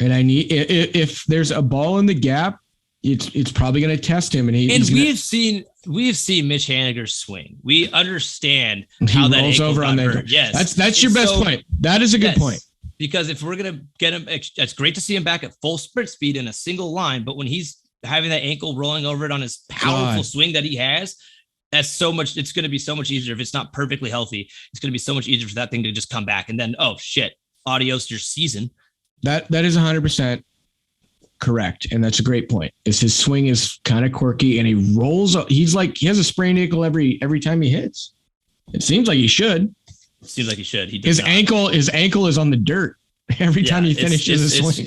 And I need, if there's a ball in the gap, it's probably going to test him. And we have seen Mitch Haniger's swing. We understand how that rolls over on the. Yes, that's your best point. That is a good point. Because if we're going to get him, it's great to see him back at full sprint speed in a single line. But when he's having that ankle rolling over it on his powerful swing that he has, that's so much. It's going to be so much easier if it's not perfectly healthy. It's going to be so much easier for that thing to just come back. And then, oh shit, adios your season. That is 100% correct. And that's a great point. His swing is kind of quirky and he rolls up. He has a sprained ankle every time he hits. It seems like he should. Seems like he should. His ankle is on the dirt every time he finishes a swing.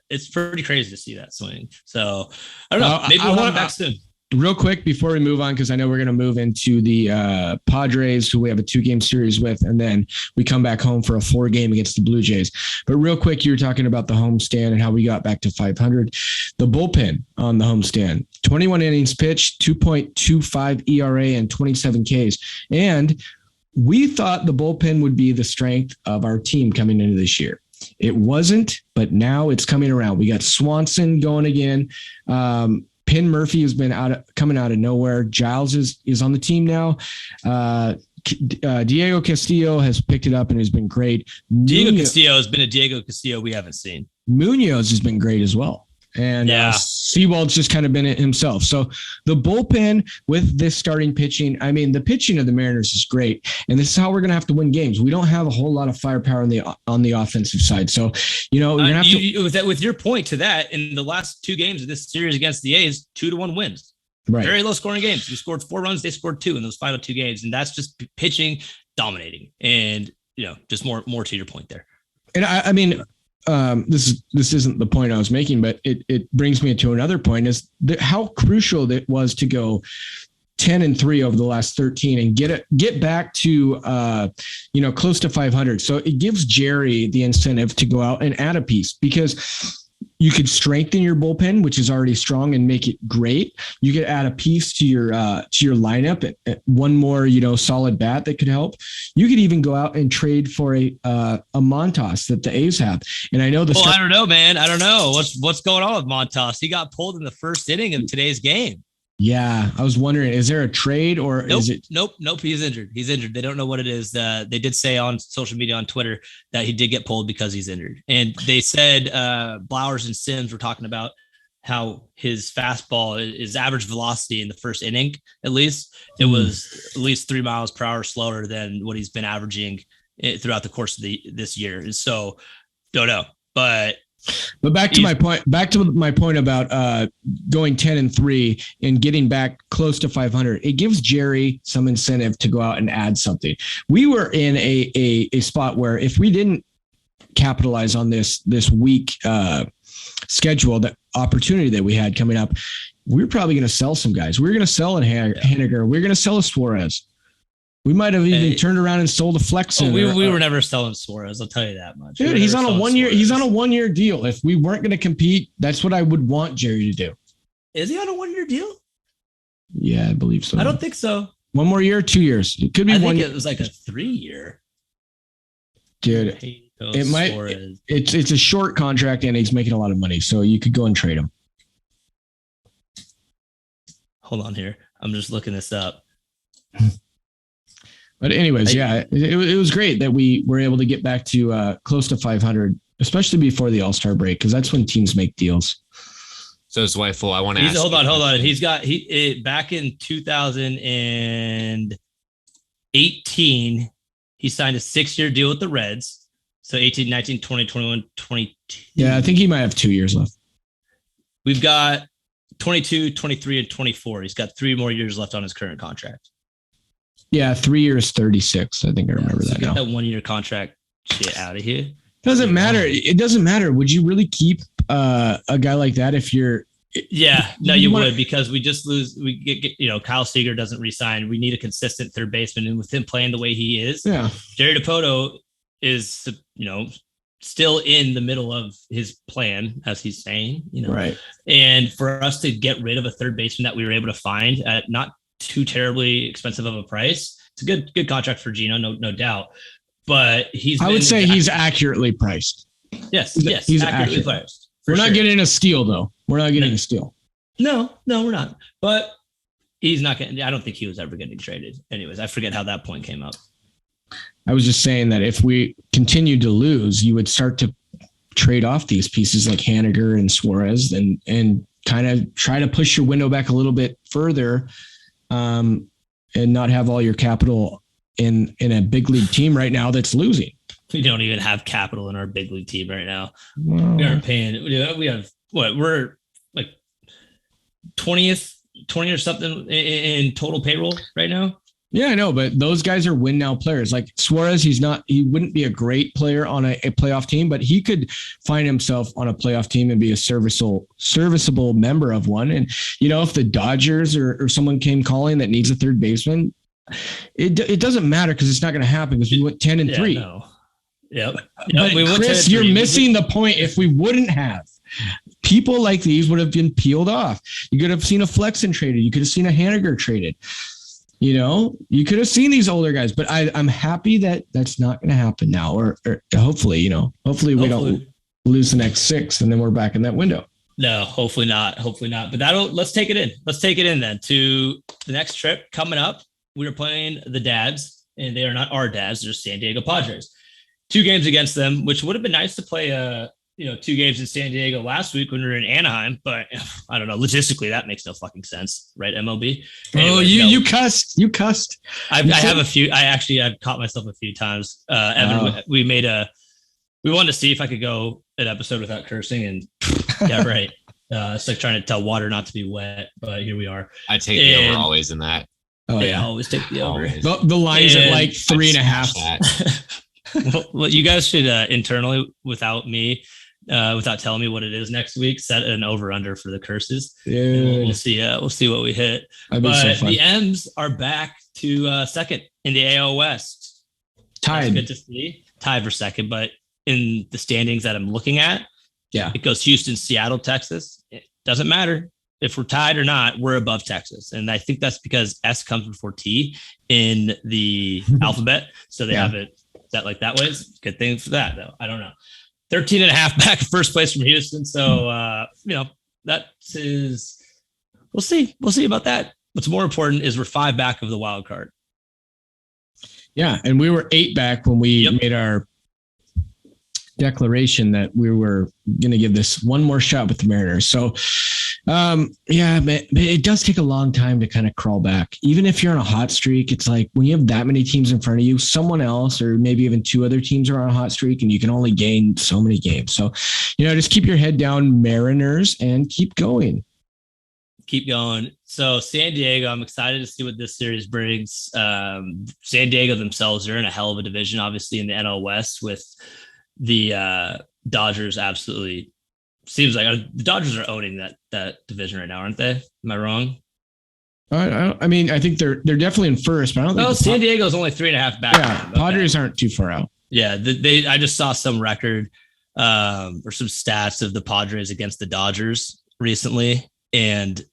It's pretty crazy to see that swing. So I don't know. Maybe we'll have him back soon. Real quick before we move on, because I know we're going to move into the Padres, who we have a 2-game series with, and then we come back home for a 4-game against the Blue Jays. But real quick, you were talking about the homestand and how we got back to 500. The bullpen on the homestand, 21 innings pitched, 2.25 ERA, and 27 Ks. And we thought the bullpen would be the strength of our team coming into this year. It wasn't, but now it's coming around. We got Swanson going again. Penn Murphy has been coming out of nowhere. Giles is on the team now. Diego Castillo has picked it up and has been great. Diego Castillo has been a Diego Castillo we haven't seen. Munoz has been great as well. And Sewald's just kind of been it himself. So the bullpen with this starting pitching, I mean, the pitching of the Mariners is great. And this is how we're going to have to win games. We don't have a whole lot of firepower on the offensive side. So, you're going to have with your point to that, in the last 2 games of this series against the A's, 2-1 wins. Right. Very low scoring games. We scored 4 runs. They scored 2 in those final 2 games. And that's just pitching dominating. And, just more to your point there. And I mean, this isn't the point I was making, but it brings me to another point, is how crucial it was to go 10-3 over the last 13 and get back to close to 500. So it gives Jerry the incentive to go out and add a piece, because you could strengthen your bullpen, which is already strong, and make it great. You could add a piece to your lineup, one more, solid bat that could help. You could even go out and trade for a Montas that the A's have. And I know I don't know, man. I don't know what's going on with Montas. He got pulled in the first inning of today's game. Yeah, I was wondering, is there a trade or is it? Nope. He's injured. They don't know what it is. They did say on social media, on Twitter, that he did get pulled because he's injured. And they said Blowers and Sims were talking about how his fastball is average velocity in the first inning. At least it was at least 3 miles per hour slower than what he's been averaging throughout the course of this year. And so don't know, but back to my point about going 10-3 and getting back close to 500. It gives Jerry some incentive to go out and add something. We were in a spot where if we didn't capitalize on this week schedule, that opportunity that we had coming up, we were probably going to sell some guys. We were going to sell a Haniger. We were going to sell a Suarez. We might have even turned around and sold a Flexen. We were never selling Suarez. I'll tell you that much. Dude, he's on a 1 year. He's on a 1 year deal. If we weren't going to compete, that's what I would want Jerry to do. Is he on a 1 year deal? Yeah, I believe so. I don't think so. 1 more year, 2 years. It could be 1 year. I think it was like a 3 year. Dude, it might. It's a short contract and he's making a lot of money, so you could go and trade him. Hold on here. I'm just looking this up. But anyways, it was great that we were able to get back to close to 500 especially before the All-Star break, because that's when teams make deals. So Zweifel, I want to ask. Hold on. He's got back in 2018, he signed a 6-year deal with the Reds. So 18, 19, 20, 21, 22. Yeah, I think he might have 2 years left. We've got 22, 23, and 24. He's got 3 more years left on his current contract. Yeah, 3 years, 36. I think I remember that now. That 1-year contract shit out of here. Doesn't matter. It doesn't matter. Would you really keep a guy like that if you're? Yeah, no, you would, because we just lose. We get Kyle Seager doesn't resign. We need a consistent third baseman, and with him playing the way he is, Jerry Dipoto is still in the middle of his plan, as he's saying, right. And for us to get rid of a third baseman that we were able to find at not too terribly expensive of a price, it's a good contract for Gino, no doubt. But I would say he's accurately priced. Yes, he's accurately priced. We're not getting a steal, though. We're not getting a steal. No, we're not. But he's not getting. I don't think he was ever getting traded. Anyways, I forget how that point came up. I was just saying that if we continued to lose, you would start to trade off these pieces like Haniger and Suarez and kind of try to push your window back a little bit further, and not have all your capital in a big league team right now that's losing. We don't even have capital in our big league team right now. Well, we aren't paying. We have what? We're like 20 or something in total payroll right now. Yeah, I know, but those guys are win now players. Like Suarez, he wouldn't be a great player on a playoff team, but he could find himself on a playoff team and be a serviceable member of one. And, if the Dodgers or someone came calling that needs a third baseman, it doesn't matter because it's not going to happen because we went 10-3. No. Yep. But Chris, you're missing the point. If we wouldn't have, people like these would have been peeled off. You could have seen a Flexen traded. You could have seen a Haniger traded. You could have seen these older guys, but I'm happy that that's not going to happen now, or hopefully we don't lose the next 6 and then we're back in that window. No, hopefully not. But let's take it in. Let's take it in then to the next trip coming up. We are playing the Dads, and they are not our Dads. They're San Diego Padres. 2 games against them, which would have been nice to play 2 games in San Diego last week when we were in Anaheim, but I don't know. Logistically, that makes no fucking sense, right? MLB. Anyways, you cussed. You cussed. I've caught myself a few times. Evan, we wanted to see if I could go an episode without cursing, and yeah, right. It's like trying to tell water not to be wet, but here we are. I take the over always in that. Oh yeah, always take the over. The line's at like 3.5. Well, you guys should internally, without me, without telling me what it is next week, set an over under for the curses. We'll see. We'll see what we hit. But the M's are back to second in the AL West. Tied. That's good to see. Tied for second, but in the standings that I'm looking at, it goes Houston, Seattle, Texas. It doesn't matter if we're tied or not. We're above Texas, and I think that's because S comes before T in the alphabet, so they have it set like that way. It's a good thing for that, though. I don't know. 13.5 back first place from Houston. So, that is, we'll see. We'll see about that. What's more important is we're 5 back of the wild card. Yeah. And we were 8 back when we made our declaration that we were going to give this one more shot with the Mariners. So, it does take a long time to kind of crawl back. Even if you're on a hot streak, it's like when you have that many teams in front of you, someone else or maybe even 2 other teams are on a hot streak and you can only gain so many games. So, just keep your head down, Mariners, and keep going. Keep going. So San Diego, I'm excited to see what this series brings. San Diego themselves are in a hell of a division, obviously in the NL West with the Dodgers. Absolutely seems like the Dodgers are owning that division right now, aren't they? Am I wrong? I think they're definitely in first, but I don't think San Diego's only 3.5 back. Yeah, Padres aren't too far out. Yeah, I just saw some record or some stats of the Padres against the Dodgers recently, and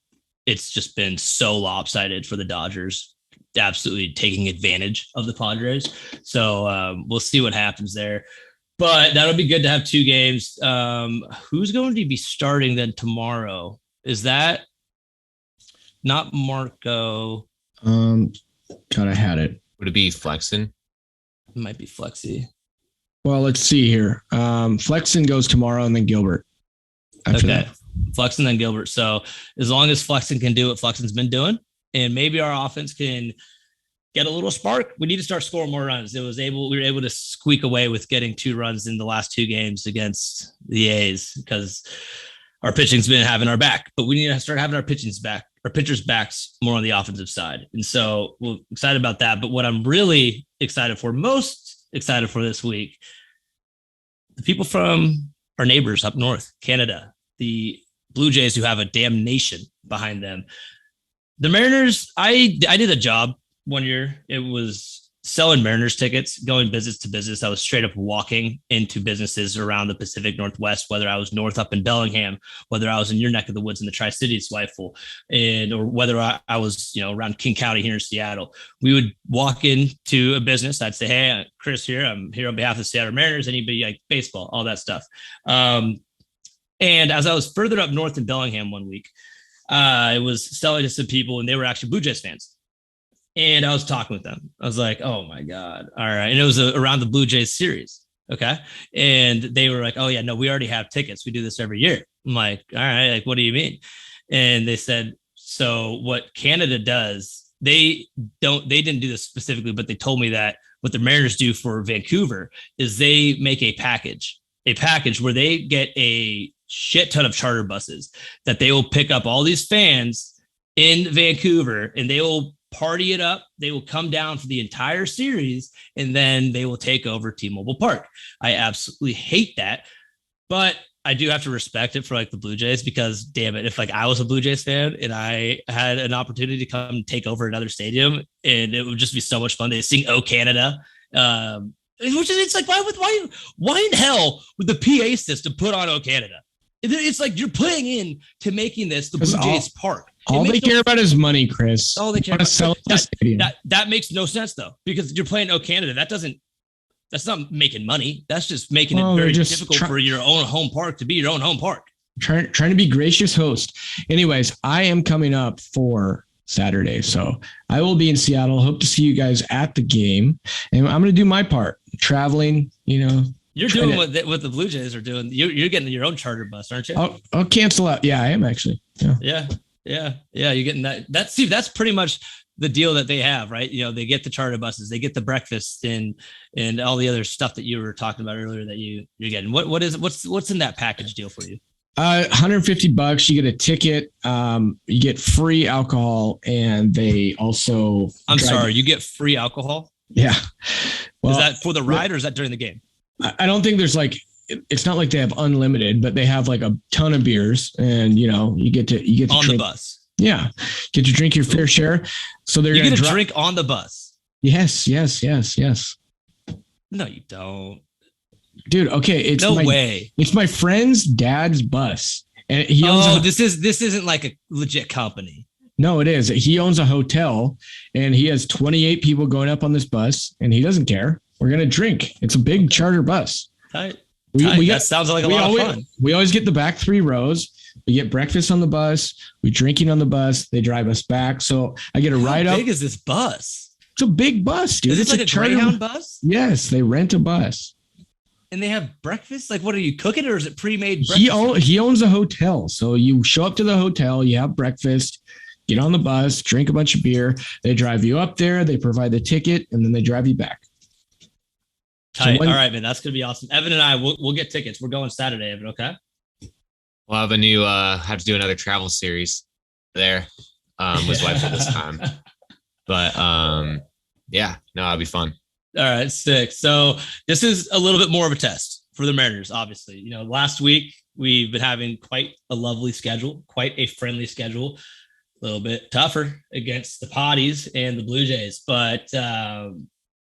it's just been so lopsided for the Dodgers, absolutely taking advantage of the Padres. So we'll see what happens there. But that'll be good to have 2 games. Who's going to be starting then tomorrow? Is that not Marco? God, I had it. Would it be Flexen? It might be Flexi. Well, let's see here. Flexen goes tomorrow and then Gilbert. Okay. That. Flexen then Gilbert. So as long as Flexen can do what Flexen's been doing, and maybe our offense can get a little spark, we need to start scoring more runs. We were able to squeak away with getting 2 runs in the last 2 games against the A's because our pitching's been having our back, but we need to start having our pitchers backs more on the offensive side. And so we're excited about that. But what I'm really most excited for this week, the people from our neighbors up north, Canada, the Blue Jays, who have a damn nation behind them. The Mariners, I did a job one year. It was selling Mariners tickets, going business to business. I was straight up walking into businesses around the Pacific Northwest, whether I was north up in Bellingham, whether I was in your neck of the woods in the Tri-Cities, Zweifel, or whether I was, around King County here in Seattle. We would walk into a business. I'd say, hey, Chris here. I'm here on behalf of the Seattle Mariners. Anybody like baseball, all that stuff. And as I was further up north in Bellingham one week, I was selling to some people, and they were actually Blue Jays fans. And I was talking with them. I was like, oh my God. All right. And it was around the Blue Jays series. Okay. And they were like, oh yeah, no, we already have tickets. We do this every year. I'm like, all right. Like, what do you mean? And they said, so what Canada does, they didn't do this specifically, but they told me that what the Mariners do for Vancouver is they make a package where they get a shit ton of charter buses that they will pick up all these fans in Vancouver, and they will party it up. They will come down for the entire series, and then they will take over T-Mobile Park. I absolutely hate that, but I do have to respect it for like the Blue Jays, because damn it, if like I was a Blue Jays fan and I had an opportunity to come take over another stadium, and it would just be so much fun. They sing "Oh Canada," which is, it's like, why in hell would the PA system put on "Oh Canada"? It's like you're playing in to making this the Blue Jays park. All they care about is money, Chris. All they care about that makes no sense though, because you're playing "Oh Canada." That's not making money. That's just making it very difficult for your own home park to be your own home park. Trying to be gracious host. Anyways, I am coming up for Saturday, so I will be in Seattle. Hope to see you guys at the game, and I'm going to do my part, traveling. You're doing what the Blue Jays are doing. You're getting your own charter bus, aren't you? I'll cancel out. Yeah, I am actually. Yeah. You're getting that. That's pretty much the deal that they have, right? They get the charter buses, they get the breakfast, and all the other stuff that you were talking about earlier that you're getting. What's in that package deal for you? $150. You get a ticket. You get free alcohol, and they also. I'm sorry, you get free alcohol? Yeah. Well, is that for the ride or is that during the game? I don't think there's it's not like they have unlimited, but they have like a ton of beers, and you get to on drink. The bus. Yeah, get to drink your fair share. So they're going to drink on the bus. Yes. No, you don't, dude. Okay, it's no way. It's my friend's dad's bus, and he owns. This isn't like a legit company. No, it is. He owns a hotel, and he has 28 people going up on this bus, and he doesn't care. We're going to drink. It's a big charter bus. Tight. That sounds like a lot of fun. We always get the back 3 rows. We get breakfast on the bus. We drinking on the bus. They drive us back. So I get a ride up. How big is this bus? It's a big bus, dude. Is it like a Greyhound bus? Yes, they rent a bus. And they have breakfast? Like, what are you cooking, or is it pre-made breakfast? He owns a hotel. So you show up to the hotel, you have breakfast, get on the bus, drink a bunch of beer. They drive you up there. They provide the ticket, and then they drive you back. Tight. All right, man. That's going to be awesome. Evan and I, we'll get tickets. We're going Saturday, Evan. Okay. We'll have have to do another travel series there with wife at this time. But yeah, no, it'll be fun. All right, sick. So this is a little bit more of a test for the Mariners, obviously. Last week we've been having quite a lovely schedule, quite a friendly schedule, a little bit tougher against the Padres and the Blue Jays, but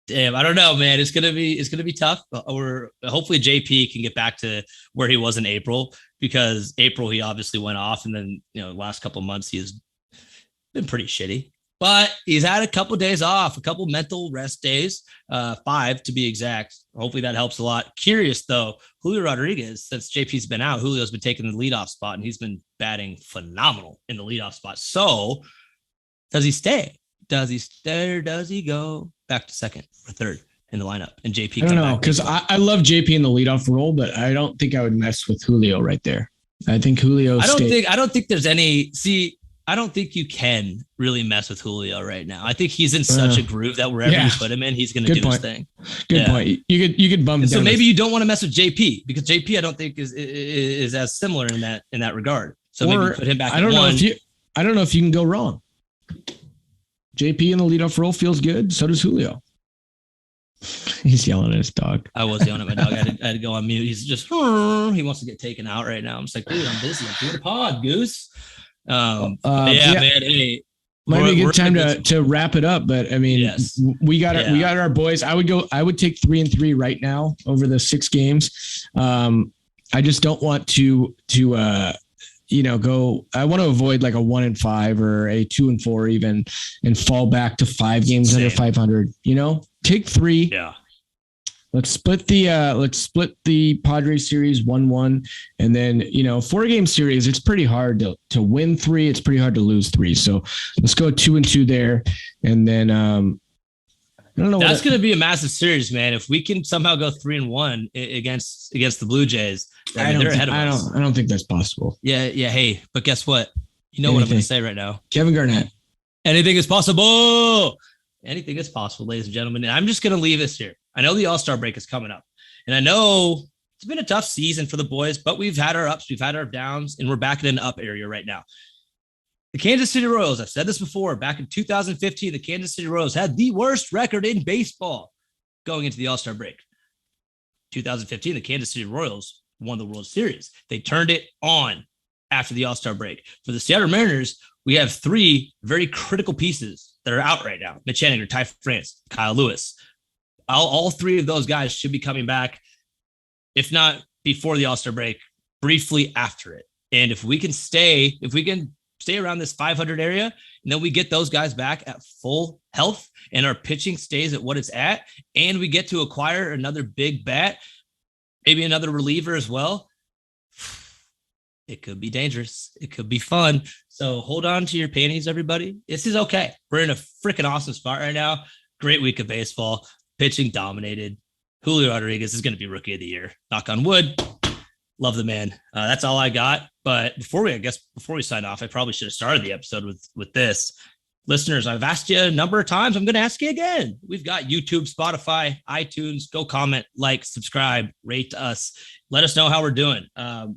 damn, I don't know, man. It's gonna be tough. Or hopefully JP can get back to where he was in April, because April he obviously went off, and then last couple of months he has been pretty shitty. But he's had a couple of days off, a couple mental rest days, 5 to be exact. Hopefully that helps a lot. Curious though, Julio Rodriguez, since JP's been out, Julio's been taking the leadoff spot, and he's been batting phenomenal in the leadoff spot. So does he stay? Does he stay, or does he go back to second or third? in the lineup and JP. I don't know, because I love JP in the leadoff role, but I don't think I would mess with Julio right there. I think Julio. I don't think there's any. See, I don't think you can really mess with Julio right now. I think he's in such a groove that wherever you put him in, he's going to do his thing. Good point. You could bump. So maybe you don't want to mess with JP because JP I don't think is as similar in that regard. So maybe put him back. I don't know if you can go wrong. JP in the leadoff role feels good. So does Julio. He's yelling at his dog. I was yelling at my dog. I had to go on mute. He's just he wants to get taken out right now. I'm just like, dude, I'm busy. I'm doing a pod, Goose. Man. Hey, might be a good time to wrap it up. But I mean, we got our boys. I would take 3-3 right now over the 6 games. I just don't want to go. I want to avoid like a 1-5 or a 2-4 even, and fall back to 5 games under 500. Take 3. Yeah. Let's split the Padres series 1-1, and then 4-game series. It's pretty hard to win 3. It's pretty hard to lose 3. So let's go 2-2 there, and then I don't know. That's going to be a massive series, man. If we can somehow go 3-1 against the Blue Jays, they're ahead of us. I don't think that's possible. Yeah. Hey, but guess what? You know what I'm going to say right now. Kevin Garnett. Anything is possible. Anything is possible, ladies and gentlemen. And I'm just going to leave this here. I know the All-Star break is coming up, and I know it's been a tough season for the boys, but we've had our ups, we've had our downs, and we're back in an up area right now. The Kansas City Royals, I've said this before, back in 2015, the Kansas City Royals had the worst record in baseball going into the All-Star break. 2015, the Kansas City Royals won the World Series. They turned it on after the All-Star break. For the Seattle Mariners, we have 3 very critical pieces that are out right now. Mitch Haniger, Ty France, Kyle Lewis. All 3 of those guys should be coming back, if not before the All-Star break, briefly after it. And if we can stay around this 500 area, and then we get those guys back at full health and our pitching stays at what it's at, and we get to acquire another big bat, maybe another reliever as well, it could be dangerous. It could be fun. So hold on to your panties, everybody. This is okay. We're in a freaking awesome spot right now. Great week of baseball. Pitching dominated. Julio Rodriguez is going to be rookie of the year. Knock on wood. Love the man. That's all I got. But before we sign off, I probably should have started the episode with this. Listeners, I've asked you a number of times. I'm going to ask you again. We've got YouTube, Spotify, iTunes. Go comment, like, subscribe, rate us. Let us know how we're doing.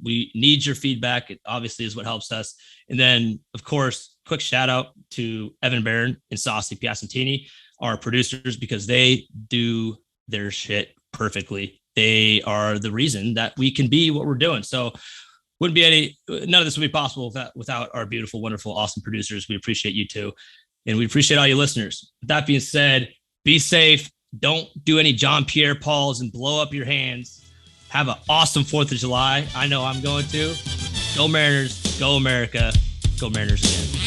We need your feedback. It obviously is what helps us. And then, of course, quick shout out to Evan Barron and Saucy Piacentini, our producers, because they do their shit perfectly. They are the reason that we can be what we're doing. So none of this would be possible without our beautiful, wonderful, awesome producers. We appreciate you too. And we appreciate all you listeners. With that being said, be safe. Don't do any John Pierre Pauls and blow up your hands. Have an awesome 4th of July. I know I'm going to. Go Mariners. Go America. Go Mariners again.